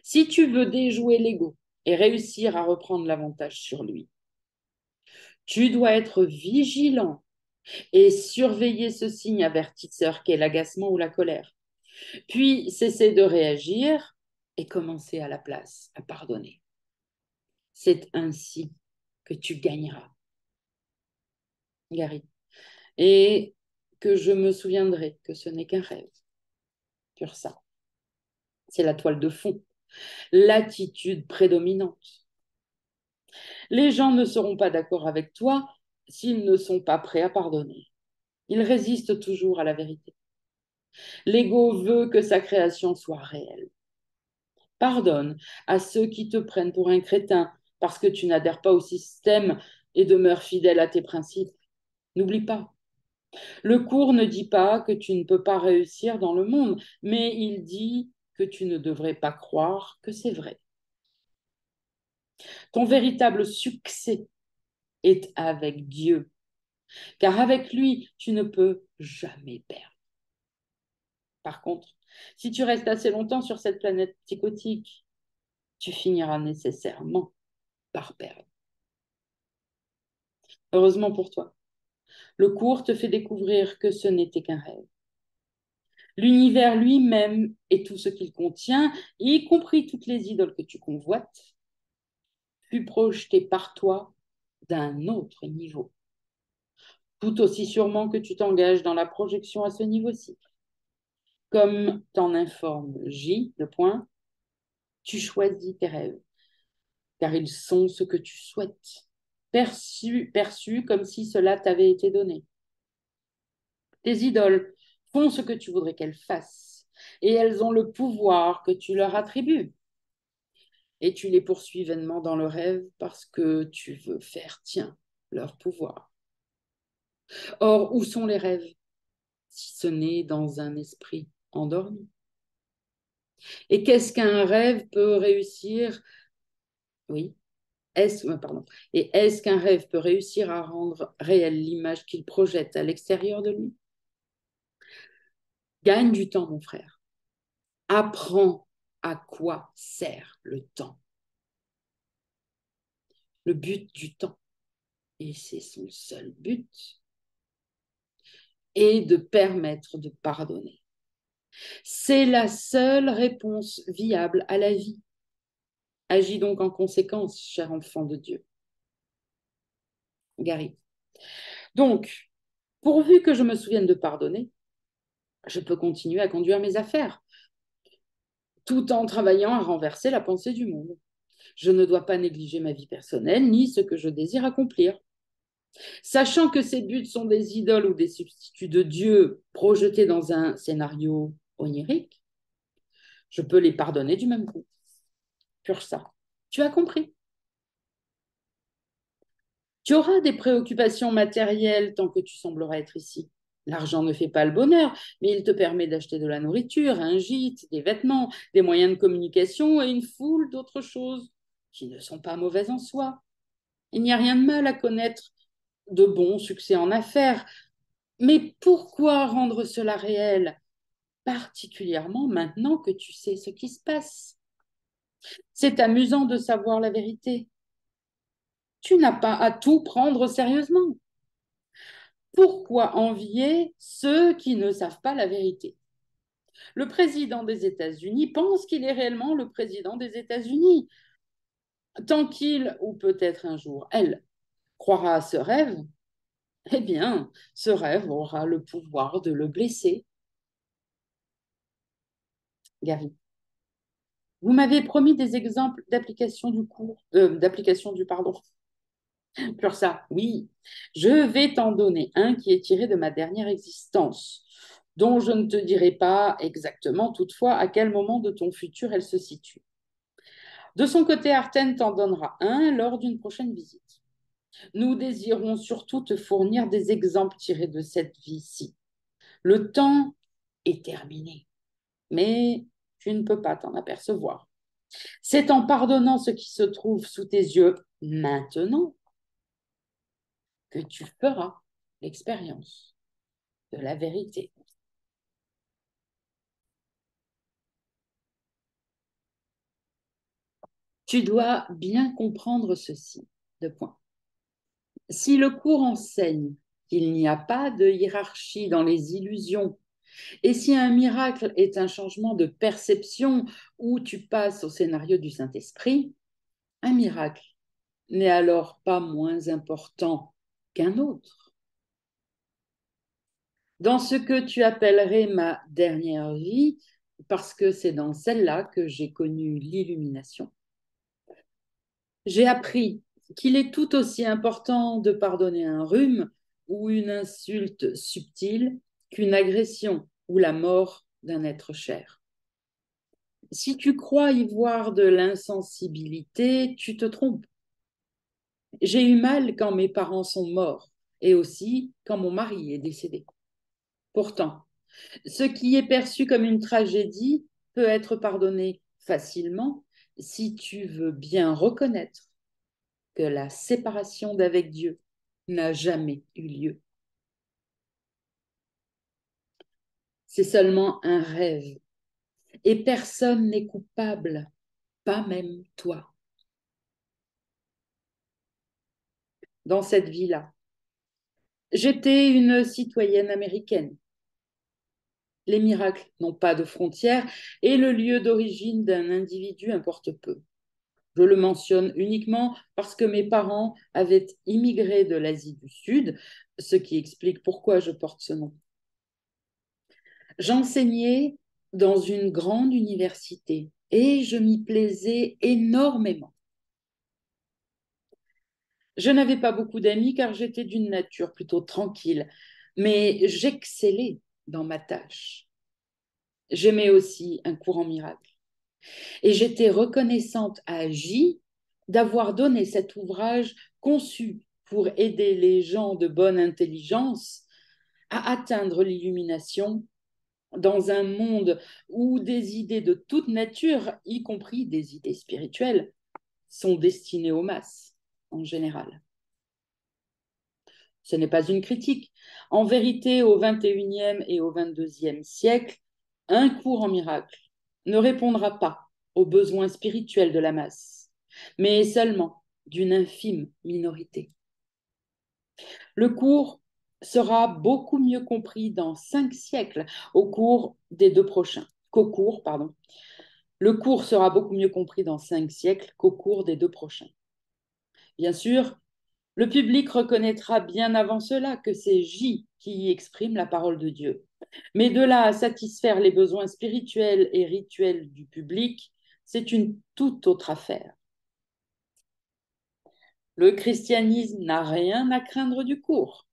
Si tu veux déjouer l'ego et réussir à reprendre l'avantage sur lui, tu dois être vigilant et surveiller ce signe avertisseur qu'est l'agacement ou la colère. Puis cesser de réagir et commencer à la place à pardonner. C'est ainsi que tu gagneras, Gary. Et que je me souviendrai que ce n'est qu'un rêve. Sur ça. C'est la toile de fond, l'attitude prédominante. Les gens ne seront pas d'accord avec toi s'ils ne sont pas prêts à pardonner. Ils résistent toujours à la vérité. L'ego veut que sa création soit réelle. Pardonne à ceux qui te prennent pour un crétin parce que tu n'adhères pas au système et demeures fidèle à tes principes. N'oublie pas, le cours ne dit pas que tu ne peux pas réussir dans le monde, mais il dit que tu ne devrais pas croire que c'est vrai. Ton véritable succès est avec Dieu, car avec lui, tu ne peux jamais perdre. Par contre, si tu restes assez longtemps sur cette planète psychotique, tu finiras nécessairement par perdre. Heureusement pour toi, le cours te fait découvrir que ce n'était qu'un rêve. L'univers lui-même et tout ce qu'il contient, y compris toutes les idoles que tu convoites, fut projeté par toi d'un autre niveau. Tout aussi sûrement que tu t'engages dans la projection à ce niveau-ci. Comme t'en informe J, le point, tu choisis tes rêves, car ils sont ce que tu souhaites. perçu comme si cela t'avait été donné. Tes idoles font ce que tu voudrais qu'elles fassent et elles ont le pouvoir que tu leur attribues. Et tu les poursuis vainement dans le rêve parce que tu veux faire tien leur pouvoir. Or, où sont les rêves si ce n'est dans un esprit endormi? Et qu'est-ce qu'un rêve peut réussir? Oui, pardon. Et est-ce qu'un rêve peut réussir à rendre réelle l'image qu'il projette à l'extérieur de lui? Gagne du temps, mon frère. Apprends à quoi sert le temps. Le but du temps, et c'est son seul but, est de permettre de pardonner. C'est la seule réponse viable à la vie. Agis donc en conséquence, cher enfant de Dieu. Gary. Donc, pourvu que je me souvienne de pardonner, je peux continuer à conduire mes affaires, tout en travaillant à renverser la pensée du monde. Je ne dois pas négliger ma vie personnelle, ni ce que je désire accomplir. Sachant que ces buts sont des idoles ou des substituts de Dieu projetés dans un scénario onirique, je peux les pardonner du même coup. Pur ça. Tu as compris? Tu auras des préoccupations matérielles tant que tu sembleras être ici. L'argent ne fait pas le bonheur, mais il te permet d'acheter de la nourriture, un gîte, des vêtements, des moyens de communication et une foule d'autres choses qui ne sont pas mauvaises en soi. Il n'y a rien de mal à connaître de bons succès en affaires, mais pourquoi rendre cela réel, particulièrement maintenant que tu sais ce qui se passe? C'est amusant de savoir la vérité. Tu n'as pas à tout prendre sérieusement. Pourquoi envier ceux qui ne savent pas la vérité? Le président des États-Unis pense qu'il est réellement le président des États-Unis. Tant qu'il, ou peut-être un jour, elle, croira à ce rêve, eh bien, ce rêve aura le pouvoir de le blesser. Gary, vous m'avez promis des exemples d'application du cours, d'application du pardon. Pour ça, oui, je vais t'en donner un qui est tiré de ma dernière existence, dont je ne te dirai pas exactement toutefois à quel moment de ton futur elle se situe. De son côté, Arten t'en donnera un lors d'une prochaine visite. Nous désirons surtout te fournir des exemples tirés de cette vie-ci. Le temps est terminé, mais tu ne peux pas t'en apercevoir. C'est en pardonnant ce qui se trouve sous tes yeux maintenant que tu feras l'expérience de la vérité. Tu dois bien comprendre ceci. Deux points. Si le cours enseigne qu'il n'y a pas de hiérarchie dans les illusions, et si un miracle est un changement de perception où tu passes au scénario du Saint-Esprit, un miracle n'est alors pas moins important qu'un autre. Dans ce que tu appellerais ma dernière vie, parce que c'est dans celle-là que j'ai connu l'illumination, j'ai appris qu'il est tout aussi important de pardonner un rhume ou une insulte subtile qu'une agression ou la mort d'un être cher. Si tu crois y voir de l'insensibilité, tu te trompes. J'ai eu mal quand mes parents sont morts et aussi quand mon mari est décédé. Pourtant, ce qui est perçu comme une tragédie peut être pardonné facilement si tu veux bien reconnaître que la séparation d'avec Dieu n'a jamais eu lieu. C'est seulement un rêve et personne n'est coupable, pas même toi. Dans cette vie-là, j'étais une citoyenne américaine. Les miracles n'ont pas de frontières et le lieu d'origine d'un individu importe peu. Je le mentionne uniquement parce que mes parents avaient immigré de l'Asie du Sud, ce qui explique pourquoi je porte ce nom. J'enseignais dans une grande université et je m'y plaisais énormément. Je n'avais pas beaucoup d'amis car j'étais d'une nature plutôt tranquille, mais j'excellais dans ma tâche. J'aimais aussi un cours en miracle. Et j'étais reconnaissante à J d'avoir donné cet ouvrage conçu pour aider les gens de bonne intelligence à atteindre l'illumination dans un monde où des idées de toute nature, y compris des idées spirituelles, sont destinées aux masses en général. Ce n'est pas une critique. En vérité, au XXIe et au XXIIe siècle, un cours en miracle ne répondra pas aux besoins spirituels de la masse, mais seulement d'une infime minorité. Le cours sera beaucoup mieux compris dans 5 siècles au cours des deux prochains. Qu'au cours, pardon. Le cours sera beaucoup mieux compris dans 5 siècles qu'au cours des deux prochains. Bien sûr, le public reconnaîtra bien avant cela que c'est J qui y exprime la parole de Dieu. Mais de là à satisfaire les besoins spirituels et rituels du public, c'est une toute autre affaire. Le christianisme n'a rien à craindre du cours.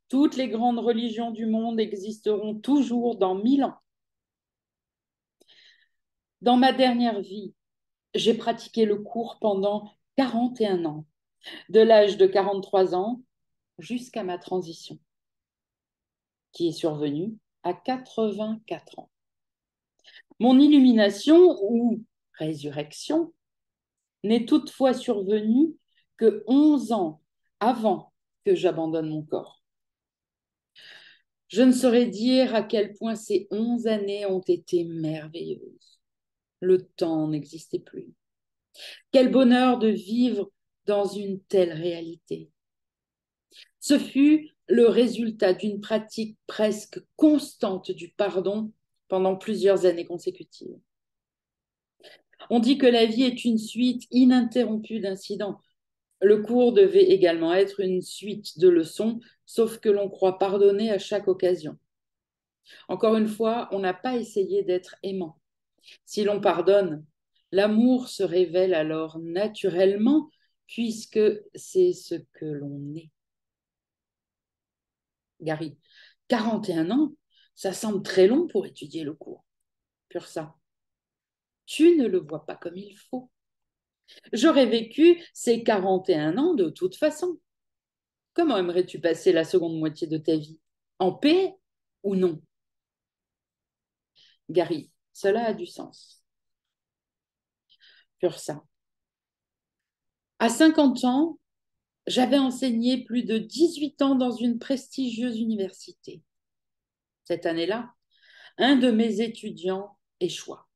Toutes les grandes religions du monde existeront toujours dans 1000 ans. Dans ma dernière vie, j'ai pratiqué le cours pendant 41 ans, de l'âge de 43 ans jusqu'à ma transition, qui est survenue à 84 ans. Mon illumination ou résurrection n'est toutefois survenue que 11 ans avant que j'abandonne mon corps. Je ne saurais dire à quel point ces 11 années ont été merveilleuses. Le temps n'existait plus. Quel bonheur de vivre dans une telle réalité. Ce fut le résultat d'une pratique presque constante du pardon pendant plusieurs années consécutives. On dit que la vie est une suite ininterrompue d'incidents. Le cours devait également être une suite de leçons, sauf que l'on croit pardonner à chaque occasion. Encore une fois, on n'a pas essayé d'être aimant. Si l'on pardonne, l'amour se révèle alors naturellement, puisque c'est ce que l'on est. Gary, 41 ans, ça semble très long pour étudier le cours. Pur sang. Tu ne le vois pas comme il faut. J'aurais vécu ces 41 ans de toute façon. Comment aimerais-tu passer la seconde moitié de ta vie? En paix ou non? Gary, cela a du sens. Pur sang. À 50 ans, j'avais enseigné plus de 18 ans dans une prestigieuse université. Cette année-là, un de mes étudiants échoua.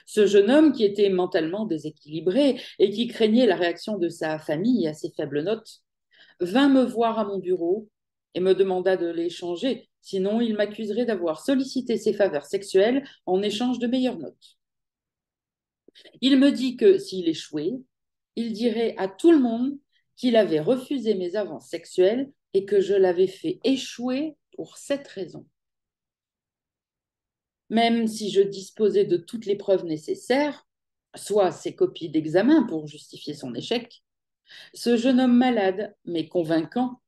Ce jeune homme, qui était mentalement déséquilibré et qui craignait la réaction de sa famille à ses faibles notes, vint me voir à mon bureau et me demanda de les changer, sinon il m'accuserait d'avoir sollicité ses faveurs sexuelles en échange de meilleures notes. Il me dit que s'il échouait, il dirait à tout le monde qu'il avait refusé mes avances sexuelles et que je l'avais fait échouer pour cette raison. Même si je disposais de toutes les preuves nécessaires, soit ses copies d'examen pour justifier son échec, ce jeune homme malade, mais convaincant,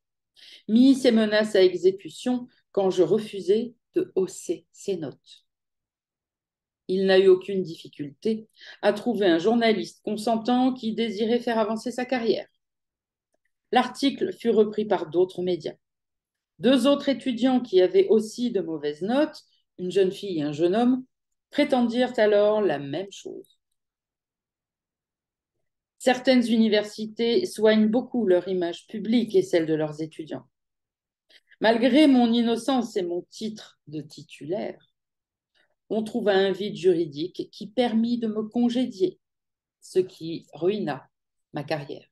mit ses menaces à exécution quand je refusais de hausser ses notes. Il n'a eu aucune difficulté à trouver un journaliste consentant qui désirait faire avancer sa carrière. L'article fut repris par d'autres médias. 2 autres étudiants qui avaient aussi de mauvaises notes, une jeune fille et un jeune homme, prétendirent alors la même chose. Certaines universités soignent beaucoup leur image publique et celle de leurs étudiants. Malgré mon innocence et mon titre de titulaire, on trouva un vide juridique qui permit de me congédier, ce qui ruina ma carrière.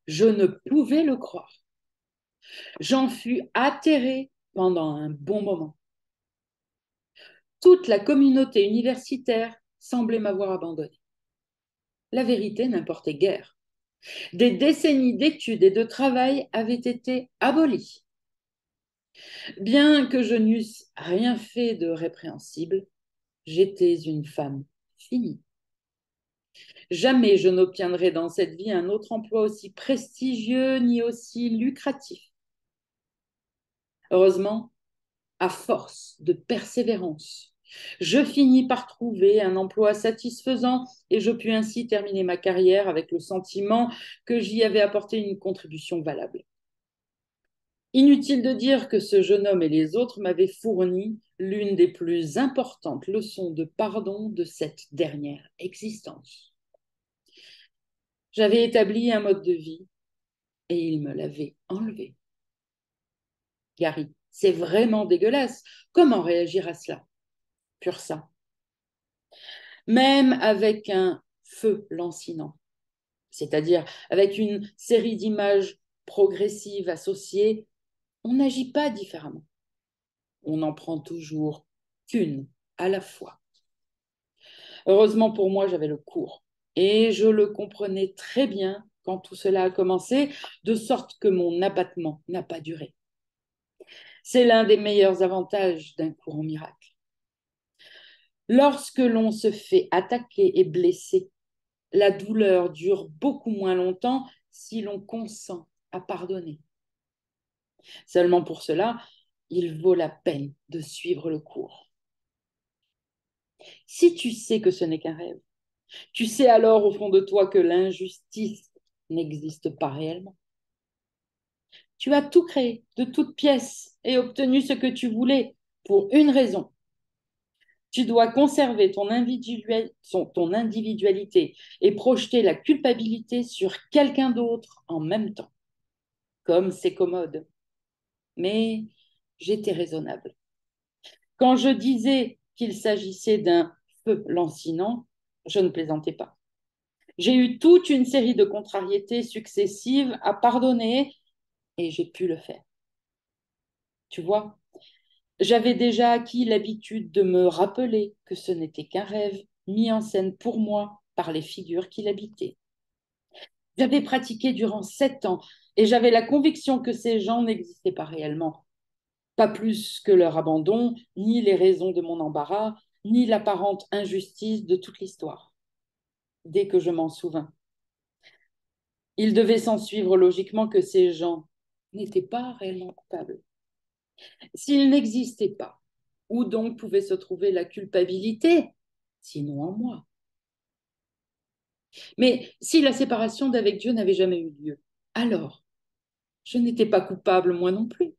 Je ne pouvais le croire. J'en fus atterrée pendant un bon moment. Toute la communauté universitaire semblait m'avoir abandonnée. La vérité n'importait guère. Des décennies d'études et de travail avaient été abolies. Bien que je n'eusse rien fait de répréhensible, j'étais une femme finie. Jamais je n'obtiendrai dans cette vie un autre emploi aussi prestigieux ni aussi lucratif. Heureusement, à force de persévérance, je finis par trouver un emploi satisfaisant et je pus ainsi terminer ma carrière avec le sentiment que j'y avais apporté une contribution valable. Inutile de dire que ce jeune homme et les autres m'avaient fourni l'une des plus importantes leçons de pardon de cette dernière existence. J'avais établi un mode de vie et il me l'avait enlevé. Gary, c'est vraiment dégueulasse. Comment réagir à cela? Pur sang. Même avec un feu lancinant, c'est-à-dire avec une série d'images progressives associées, on n'agit pas différemment. On n'en prend toujours qu'une à la fois. Heureusement pour moi, j'avais le cours et je le comprenais très bien quand tout cela a commencé, de sorte que mon abattement n'a pas duré. C'est l'un des meilleurs avantages d'un cours en miracle. Lorsque l'on se fait attaquer et blesser, la douleur dure beaucoup moins longtemps si l'on consent à pardonner. Seulement pour cela, il vaut la peine de suivre le cours. Si tu sais que ce n'est qu'un rêve, tu sais alors au fond de toi que l'injustice n'existe pas réellement. Tu as tout créé de toutes pièces et obtenu ce que tu voulais pour une raison. Tu dois conserver ton individualité et projeter la culpabilité sur quelqu'un d'autre en même temps, comme c'est commode. Mais j'étais raisonnable. Quand je disais qu'il s'agissait d'un feu lancinant, je ne plaisantais pas. J'ai eu toute une série de contrariétés successives à pardonner et j'ai pu le faire. Tu vois, j'avais déjà acquis l'habitude de me rappeler que ce n'était qu'un rêve mis en scène pour moi par les figures qui l'habitaient. J'avais pratiqué durant 7 ans et j'avais la conviction que ces gens n'existaient pas réellement. Pas plus que leur abandon, ni les raisons de mon embarras, ni l'apparente injustice de toute l'histoire. Dès que je m'en souvins, il devait s'en suivre logiquement que ces gens n'étaient pas réellement coupables. S'ils n'existaient pas, où donc pouvait se trouver la culpabilité, sinon en moi? Mais si la séparation d'avec Dieu n'avait jamais eu lieu, alors je n'étais pas coupable moi non plus.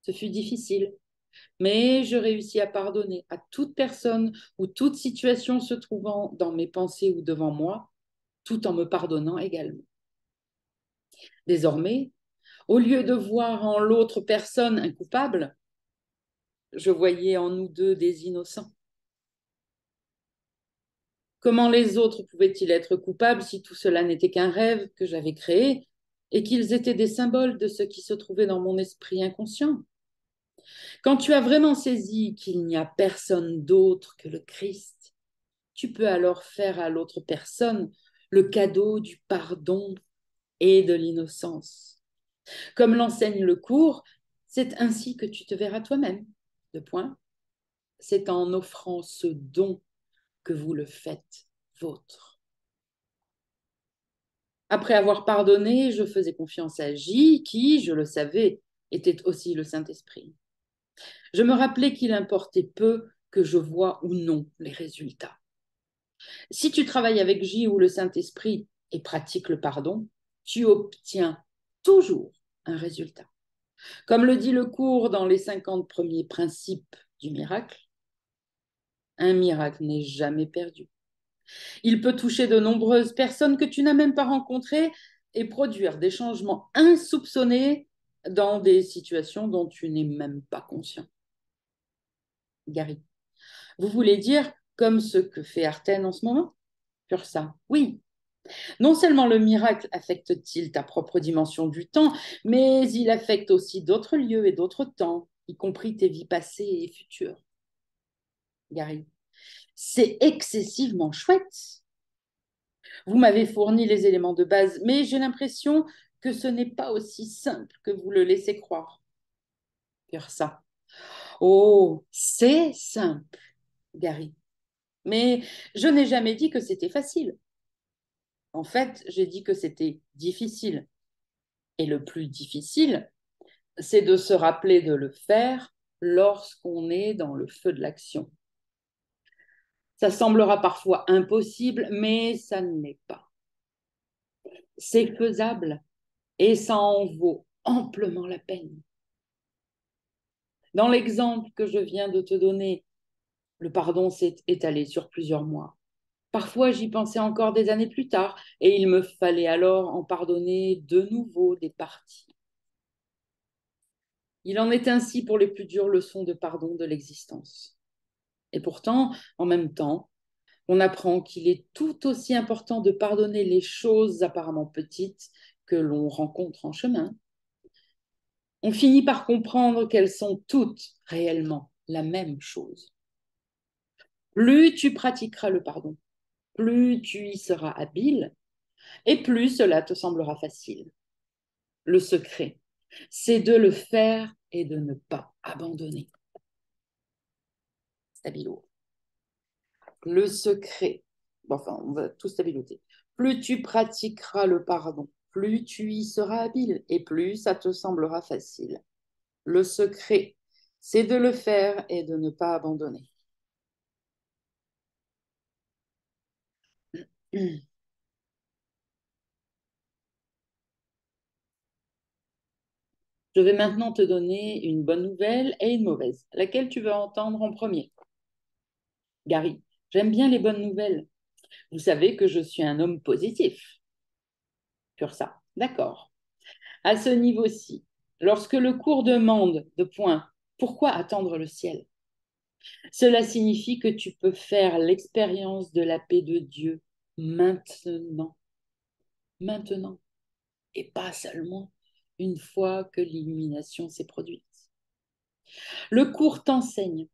Ce fut difficile, mais je réussis à pardonner à toute personne ou toute situation se trouvant dans mes pensées ou devant moi, tout en me pardonnant également. Désormais, au lieu de voir en l'autre personne un coupable, je voyais en nous deux des innocents. Comment les autres pouvaient-ils être coupables si tout cela n'était qu'un rêve que j'avais créé et qu'ils étaient des symboles de ce qui se trouvait dans mon esprit inconscient? Quand tu as vraiment saisi qu'il n'y a personne d'autre que le Christ, tu peux alors faire à l'autre personne le cadeau du pardon et de l'innocence. Comme l'enseigne le cours, c'est ainsi que tu te verras toi-même. Deux points. C'est en offrant ce don que vous le faites vôtre. Après avoir pardonné, je faisais confiance à J, qui, je le savais, était aussi le Saint-Esprit. Je me rappelais qu'il importait peu que je voie ou non les résultats. Si tu travailles avec J ou le Saint-Esprit et pratiques le pardon, tu obtiens toujours un résultat. Comme le dit le cours dans les 50 premiers principes du miracle, un miracle n'est jamais perdu. Il peut toucher de nombreuses personnes que tu n'as même pas rencontrées et produire des changements insoupçonnés dans des situations dont tu n'es même pas conscient. Gary, vous voulez dire comme ce que fait Artène en ce moment? Pur ça, oui. Non seulement le miracle affecte-t-il ta propre dimension du temps, mais il affecte aussi d'autres lieux et d'autres temps, y compris tes vies passées et futures. Gary, c'est excessivement chouette. Vous m'avez fourni les éléments de base, mais j'ai l'impression que ce n'est pas aussi simple que vous le laissez croire. Pur ça. Oh, c'est simple, Gary. Mais je n'ai jamais dit que c'était facile. En fait, j'ai dit que c'était difficile. Et le plus difficile, c'est de se rappeler de le faire lorsqu'on est dans le feu de l'action. Ça semblera parfois impossible, mais ça ne l'est pas. C'est faisable et ça en vaut amplement la peine. Dans l'exemple que je viens de te donner, le pardon s'est étalé sur plusieurs mois. Parfois, j'y pensais encore des années plus tard, et il me fallait alors en pardonner de nouveau des parties. Il en est ainsi pour les plus dures leçons de pardon de l'existence. Et pourtant, en même temps, on apprend qu'il est tout aussi important de pardonner les choses apparemment petites que l'on rencontre en chemin. On finit par comprendre qu'elles sont toutes réellement la même chose. Plus tu pratiqueras le pardon, plus tu y seras habile et plus cela te semblera facile. Le secret, c'est de le faire et de ne pas abandonner. Stabilo. Le secret, bon, enfin, on va tout stabiloter. Plus tu pratiqueras le pardon, plus tu y seras habile et plus ça te semblera facile. Le secret, c'est de le faire et de ne pas abandonner. Je vais maintenant te donner une bonne nouvelle et une mauvaise. Laquelle tu veux entendre en premier? Gary, j'aime bien les bonnes nouvelles. Vous savez que je suis un homme positif. Sur ça, d'accord. À ce niveau-ci, lorsque le cours demande de points, pourquoi attendre le ciel? Cela signifie que tu peux faire l'expérience de la paix de Dieu maintenant, maintenant, et pas seulement une fois que l'illumination s'est produite. Le cours t'enseigne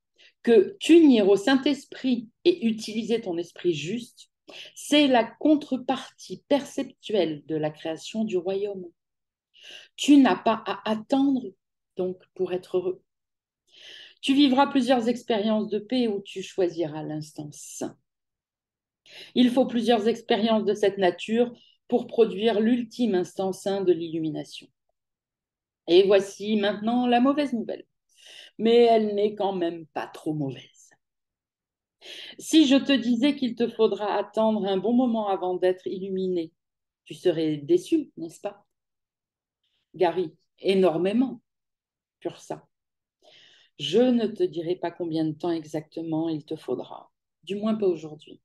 que t'unir au Saint-Esprit et utiliser ton esprit juste, c'est la contrepartie perceptuelle de la création du royaume. Tu n'as pas à attendre donc pour être heureux. Tu vivras plusieurs expériences de paix où tu choisiras l'instant saint. Il faut plusieurs expériences de cette nature pour produire l'ultime instant saint de l'illumination. Et voici maintenant la mauvaise nouvelle. Mais elle n'est quand même pas trop mauvaise. Si je te disais qu'il te faudra attendre un bon moment avant d'être illuminé, tu serais déçu, n'est-ce pas? Gary, énormément, pour ça. Je ne te dirai pas combien de temps exactement il te faudra, du moins pas aujourd'hui.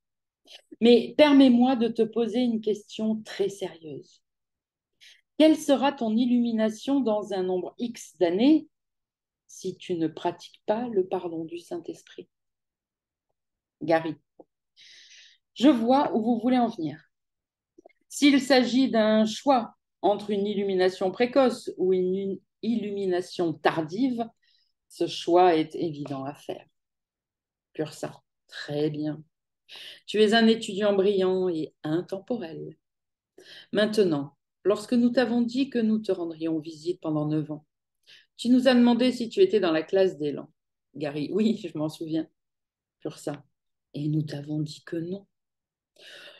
Mais permets-moi de te poser une question très sérieuse. Quelle sera ton illumination dans un nombre X d'années si tu ne pratiques pas le pardon du Saint-Esprit? Gary, je vois où vous voulez en venir. S'il s'agit d'un choix entre une illumination précoce ou une illumination tardive, ce choix est évident à faire. Pur ça, très bien. Tu es un étudiant brillant et intemporel. Maintenant, lorsque nous t'avons dit que nous te rendrions visite pendant 9 ans, tu nous as demandé si tu étais dans la classe d'élan. Gary, oui, je m'en souviens. Pur ça. Et nous t'avons dit que non.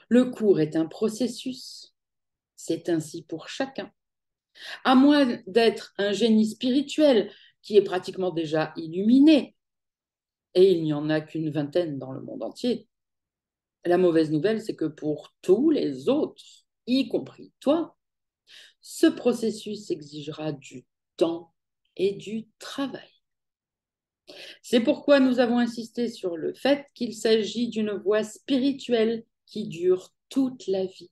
Le cours est un processus. C'est ainsi pour chacun. À moins d'être un génie spirituel qui est pratiquement déjà illuminé, et il n'y en a qu'une vingtaine dans le monde entier. La mauvaise nouvelle, c'est que pour tous les autres, y compris toi, ce processus exigera du temps et du travail. C'est pourquoi nous avons insisté sur le fait qu'il s'agit d'une voie spirituelle qui dure toute la vie.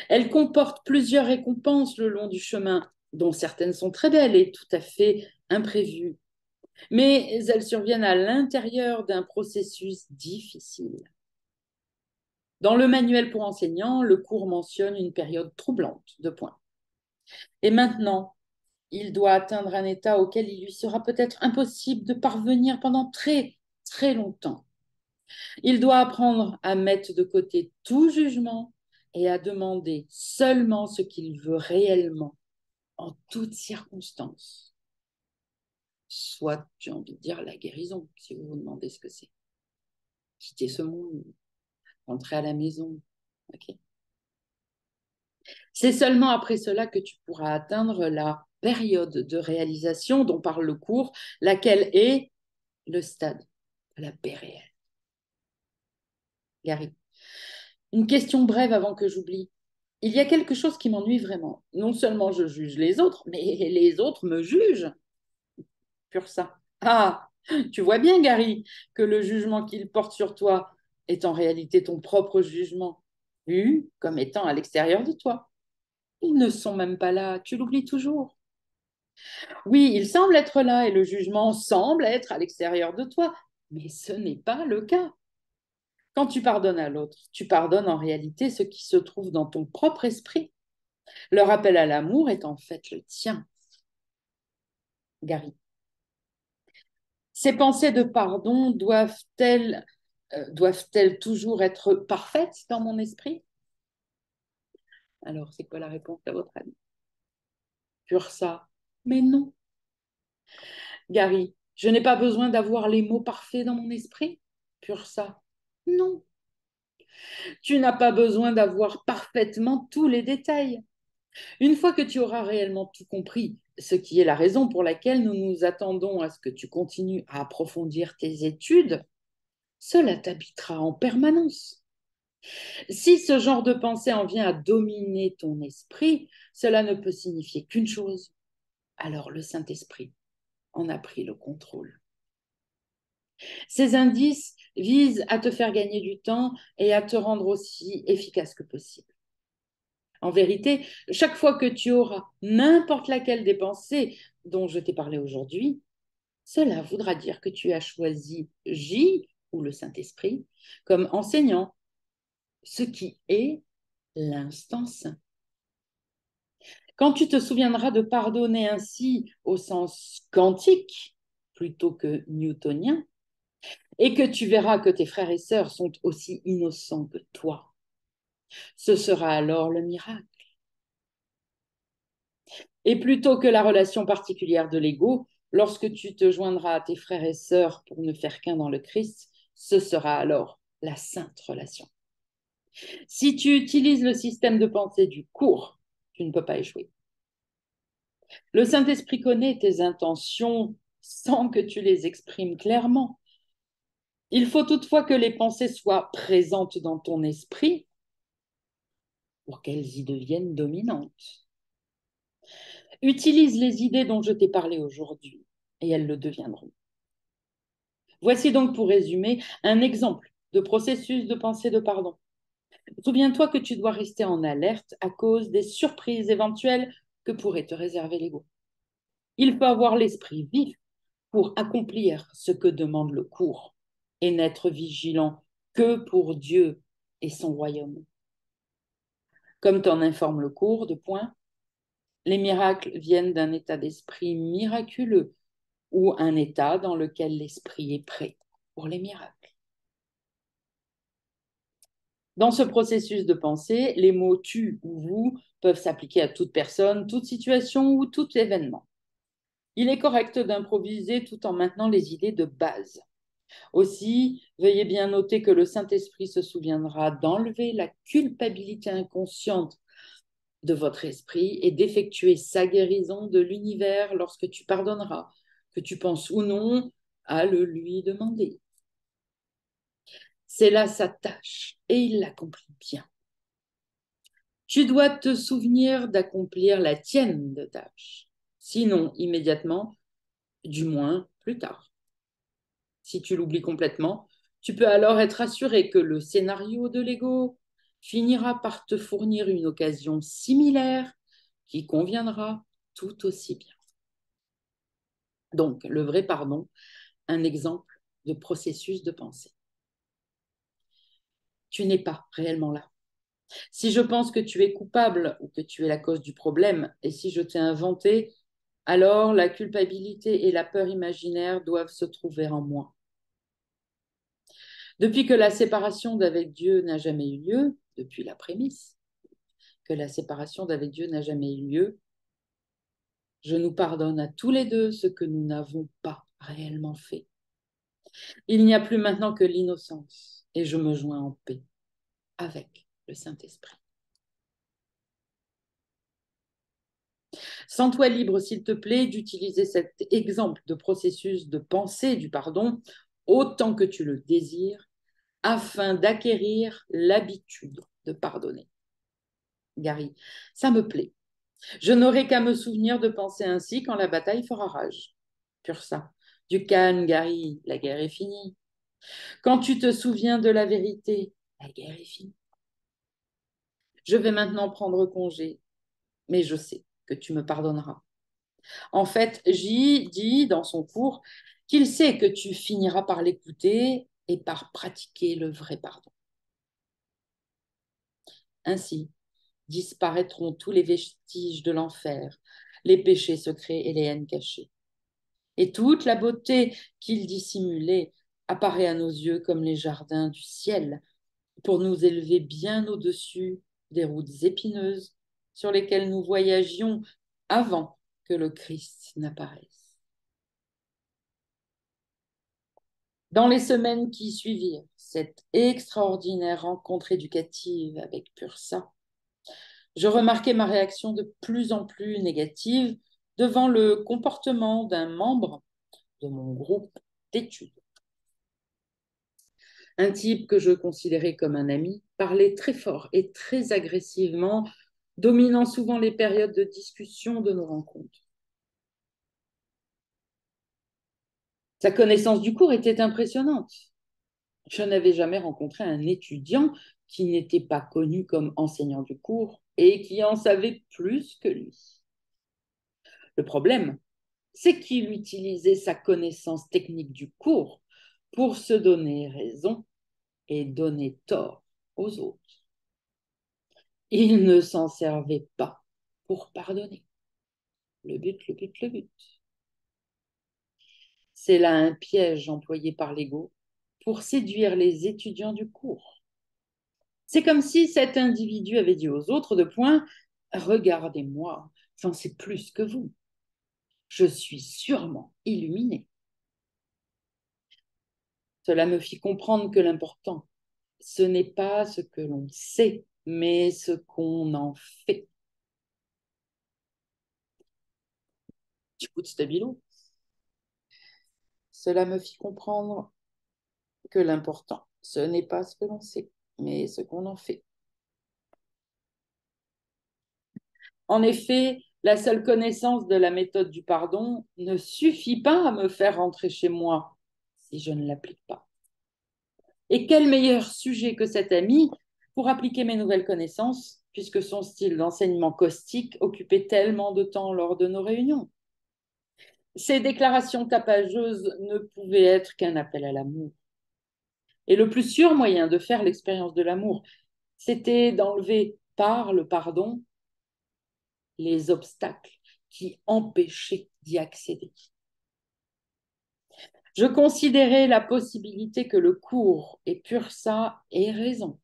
Elle comporte plusieurs récompenses le long du chemin, dont certaines sont très belles et tout à fait imprévues, mais elles surviennent à l'intérieur d'un processus difficile. Dans le manuel pour enseignants, le cours mentionne une période troublante, 2 points. Et maintenant, il doit atteindre un état auquel il lui sera peut-être impossible de parvenir pendant très, très longtemps. Il doit apprendre à mettre de côté tout jugement et à demander seulement ce qu'il veut réellement, en toutes circonstances. Soit, j'ai envie de dire, la guérison, si vous vous demandez ce que c'est. quitter ce monde, rentrer à la maison. Ok. C'est seulement après cela que tu pourras atteindre la période de réalisation dont parle le cours, laquelle est le stade de la paix réelle. Gary, une question brève avant que j'oublie. Il y a quelque chose qui m'ennuie vraiment. Non seulement je juge les autres, mais les autres me jugent. Pur ça. Ah, tu vois bien, Gary, que le jugement qu'ils portent sur toi est en réalité ton propre jugement, vu comme étant à l'extérieur de toi. Ils ne sont même pas là, tu l'oublies toujours. Oui, il semble être là et le jugement semble être à l'extérieur de toi, mais ce n'est pas le cas. Quand tu pardonnes à l'autre, tu pardonnes en réalité ce qui se trouve dans ton propre esprit. Leur appel à l'amour est en fait le tien, Gary. Ces pensées de pardon doivent-elles toujours être parfaites dans mon esprit? Alors, c'est quoi la réponse à votre avis? Pur ça. Mais non, Gary, je n'ai pas besoin d'avoir les mots parfaits dans mon esprit. Pur ça. Non, tu n'as pas besoin d'avoir parfaitement tous les détails. Une fois que tu auras réellement tout compris, ce qui est la raison pour laquelle nous nous attendons à ce que tu continues à approfondir tes études, cela t'habitera en permanence. Si ce genre de pensée en vient à dominer ton esprit, cela ne peut signifier qu'une chose. Alors le Saint-Esprit en a pris le contrôle. Ces indices visent à te faire gagner du temps et à te rendre aussi efficace que possible. En vérité, chaque fois que tu auras n'importe laquelle des pensées dont je t'ai parlé aujourd'hui, cela voudra dire que tu as choisi J ou le Saint-Esprit comme enseignant, ce qui est l'instant saint. Quand tu te souviendras de pardonner ainsi au sens quantique plutôt que newtonien, et que tu verras que tes frères et sœurs sont aussi innocents que toi, ce sera alors le miracle. Et plutôt que la relation particulière de l'ego, lorsque tu te joindras à tes frères et sœurs pour ne faire qu'un dans le Christ, ce sera alors la sainte relation. Si tu utilises le système de pensée du cours, tu ne peux pas échouer. Le Saint-Esprit connaît tes intentions sans que tu les exprimes clairement. Il faut toutefois que les pensées soient présentes dans ton esprit pour qu'elles y deviennent dominantes. Utilise les idées dont je t'ai parlé aujourd'hui et elles le deviendront. Voici donc pour résumer un exemple de processus de pensée de pardon. Souviens-toi que tu dois rester en alerte à cause des surprises éventuelles que pourrait te réserver l'ego. Il faut avoir l'esprit vif pour accomplir ce que demande le cours et n'être vigilant que pour Dieu et son royaume. Comme t'en informe le cours, les miracles viennent d'un état d'esprit miraculeux ou un état dans lequel l'esprit est prêt pour les miracles. Dans ce processus de pensée, les mots tu ou vous peuvent s'appliquer à toute personne, toute situation ou tout événement. Il est correct d'improviser tout en maintenant les idées de base. Aussi, veuillez bien noter que le Saint-Esprit se souviendra d'enlever la culpabilité inconsciente de votre esprit et d'effectuer sa guérison de l'univers lorsque tu pardonneras, que tu penses ou non à le lui demander. C'est là sa tâche et il l'accomplit bien. Tu dois te souvenir d'accomplir la tienne de tâche, sinon immédiatement, du moins plus tard. Si tu l'oublies complètement, tu peux alors être assuré que le scénario de l'ego finira par te fournir une occasion similaire qui conviendra tout aussi bien. Donc, le vrai pardon, un exemple de processus de pensée. Tu n'es pas réellement là. Si je pense que tu es coupable ou que tu es la cause du problème, et si je t'ai inventé, alors la culpabilité et la peur imaginaire doivent se trouver en moi. Depuis que la séparation d'avec Dieu n'a jamais eu lieu, depuis la prémisse que la séparation d'avec Dieu n'a jamais eu lieu, je nous pardonne à tous les deux ce que nous n'avons pas réellement fait. Il n'y a plus maintenant que l'innocence et je me joins en paix avec le Saint-Esprit. Sens-toi libre, s'il te plaît, d'utiliser cet exemple de processus de pensée du pardon autant que tu le désires afin d'acquérir l'habitude de pardonner. Gary, ça me plaît. Je n'aurai qu'à me souvenir de penser ainsi quand la bataille fera rage. Pur ça. Du calme, Gary, la guerre est finie. Quand tu te souviens de la vérité, la guerre est finie. Je vais maintenant prendre congé, mais je sais que tu me pardonneras. En fait, J dit dans son cours qu'il sait que tu finiras par l'écouter et par pratiquer le vrai pardon. Ainsi, disparaîtront tous les vestiges de l'enfer, les péchés secrets et les haines cachées. Et toute la beauté qu'il dissimulait apparaît à nos yeux comme les jardins du ciel, pour nous élever bien au-dessus des routes épineuses sur lesquelles nous voyagions avant que le Christ n'apparaisse. Dans les semaines qui suivirent cette extraordinaire rencontre éducative avec Pursa, je remarquais ma réaction de plus en plus négative devant le comportement d'un membre de mon groupe d'études. Un type que je considérais comme un ami parlait très fort et très agressivement, dominant souvent les périodes de discussion de nos rencontres. Sa connaissance du cours était impressionnante. Je n'avais jamais rencontré un étudiant qui n'était pas connu comme enseignant du cours et qui en savait plus que lui. Le problème, c'est qu'il utilisait sa connaissance technique du cours pour se donner raison et donner tort aux autres. Il ne s'en servait pas pour pardonner. Le but, le but, le but. C'est là un piège employé par l'ego pour séduire les étudiants du cours. C'est comme si cet individu avait dit aux autres de point, regardez-moi, j'en sais plus que vous. Je suis sûrement illuminé. Cela me fit comprendre que l'important, ce n'est pas ce que l'on sait, mais ce qu'on en fait. Tu écoutes stabilo. Cela me fit comprendre que l'important, ce n'est pas ce que l'on sait, mais ce qu'on en fait. En effet, la seule connaissance de la méthode du pardon ne suffit pas à me faire rentrer chez moi si je ne l'applique pas. Et quel meilleur sujet que cet ami pour appliquer mes nouvelles connaissances, puisque son style d'enseignement caustique occupait tellement de temps lors de nos réunions. Ces déclarations tapageuses ne pouvaient être qu'un appel à l'amour. Et le plus sûr moyen de faire l'expérience de l'amour, c'était d'enlever par le pardon les obstacles qui empêchaient d'y accéder. Je considérais la possibilité que le cours et Pursa aient raison.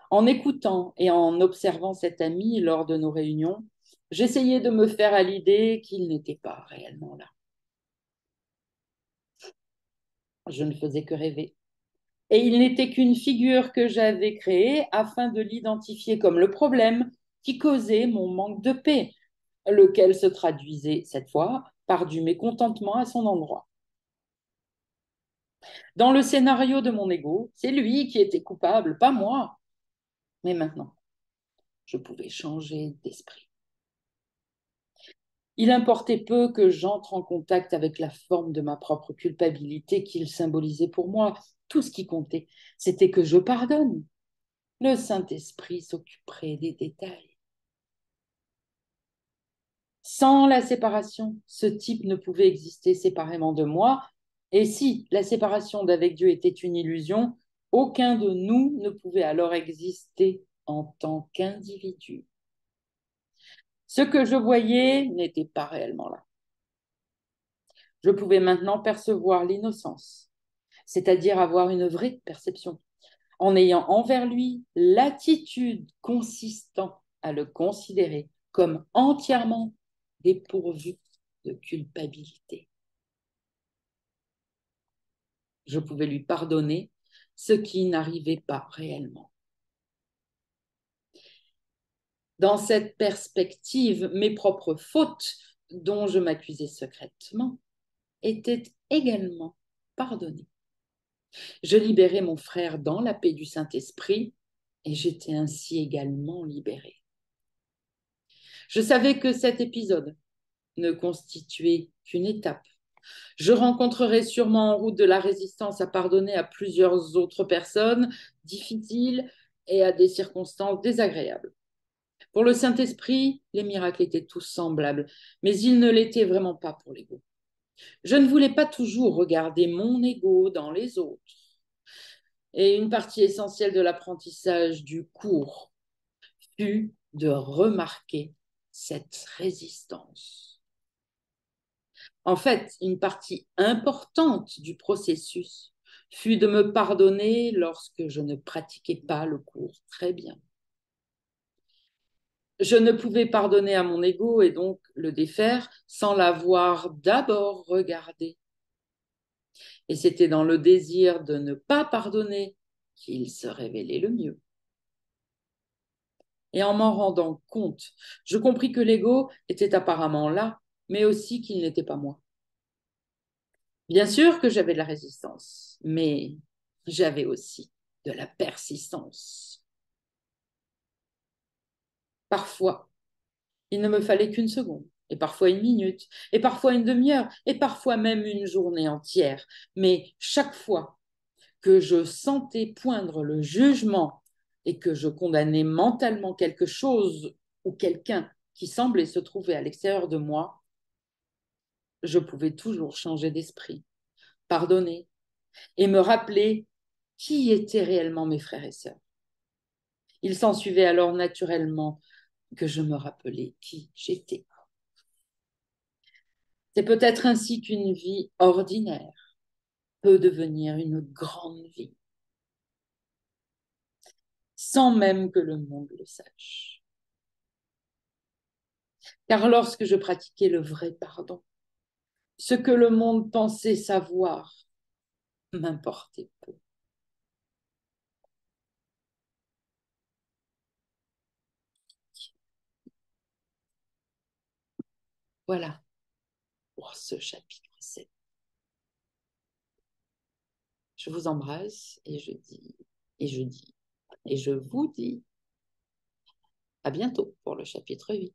En écoutant et en observant cet ami lors de nos réunions, j'essayais de me faire à l'idée qu'il n'était pas réellement là. Je ne faisais que rêver. Et il n'était qu'une figure que j'avais créée afin de l'identifier comme le problème qui causait mon manque de paix, lequel se traduisait cette fois par du mécontentement à son endroit. Dans le scénario de mon ego, c'est lui qui était coupable, pas moi. Mais maintenant, je pouvais changer d'esprit. Il importait peu que j'entre en contact avec la forme de ma propre culpabilité qu'il symbolisait pour moi. Tout ce qui comptait, c'était que je pardonne. Le Saint-Esprit s'occuperait des détails. Sans la séparation, ce type ne pouvait exister séparément de moi. Et si la séparation d'avec Dieu était une illusion, aucun de nous ne pouvait alors exister en tant qu'individu. Ce que je voyais n'était pas réellement là. Je pouvais maintenant percevoir l'innocence, c'est-à-dire avoir une vraie perception, en ayant envers lui l'attitude consistant à le considérer comme entièrement dépourvu de culpabilité. Je pouvais lui pardonner ce qui n'arrivait pas réellement. Dans cette perspective, mes propres fautes, dont je m'accusais secrètement, étaient également pardonnées. Je libérais mon frère dans la paix du Saint-Esprit et j'étais ainsi également libérée. Je savais que cet épisode ne constituait qu'une étape. Je rencontrerai sûrement en route de la résistance à pardonner à plusieurs autres personnes difficiles et à des circonstances désagréables. Pour le Saint-Esprit, les miracles étaient tous semblables, mais ils ne l'étaient vraiment pas pour l'ego. Je ne voulais pas toujours regarder mon ego dans les autres. Et une partie essentielle de l'apprentissage du cours fut de remarquer cette résistance. En fait, une partie importante du processus fut de me pardonner lorsque je ne pratiquais pas le cours très bien. Je ne pouvais pardonner à mon ego et donc le défaire sans l'avoir d'abord regardé. Et c'était dans le désir de ne pas pardonner qu'il se révélait le mieux. Et en m'en rendant compte, je compris que l'ego était apparemment là, mais aussi qu'il n'était pas moi. Bien sûr que j'avais de la résistance, mais j'avais aussi de la persistance. Parfois, il ne me fallait qu'une seconde, et parfois une minute, et parfois une demi-heure, et parfois même une journée entière. Mais chaque fois que je sentais poindre le jugement et que je condamnais mentalement quelque chose ou quelqu'un qui semblait se trouver à l'extérieur de moi, je pouvais toujours changer d'esprit, pardonner et me rappeler qui étaient réellement mes frères et sœurs. Il s'ensuivait alors naturellement que je me rappelais qui j'étais. C'est peut-être ainsi qu'une vie ordinaire peut devenir une grande vie, sans même que le monde le sache. Car lorsque je pratiquais le vrai pardon, ce que le monde pensait savoir m'importait peu. Voilà pour ce chapitre 7. Je vous embrasse et je dis, et je vous dis à bientôt pour le chapitre 8.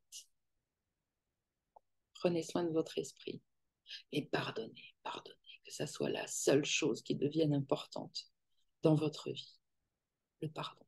Prenez soin de votre esprit et pardonnez, pardonnez, que ça soit la seule chose qui devienne importante dans votre vie, le pardon.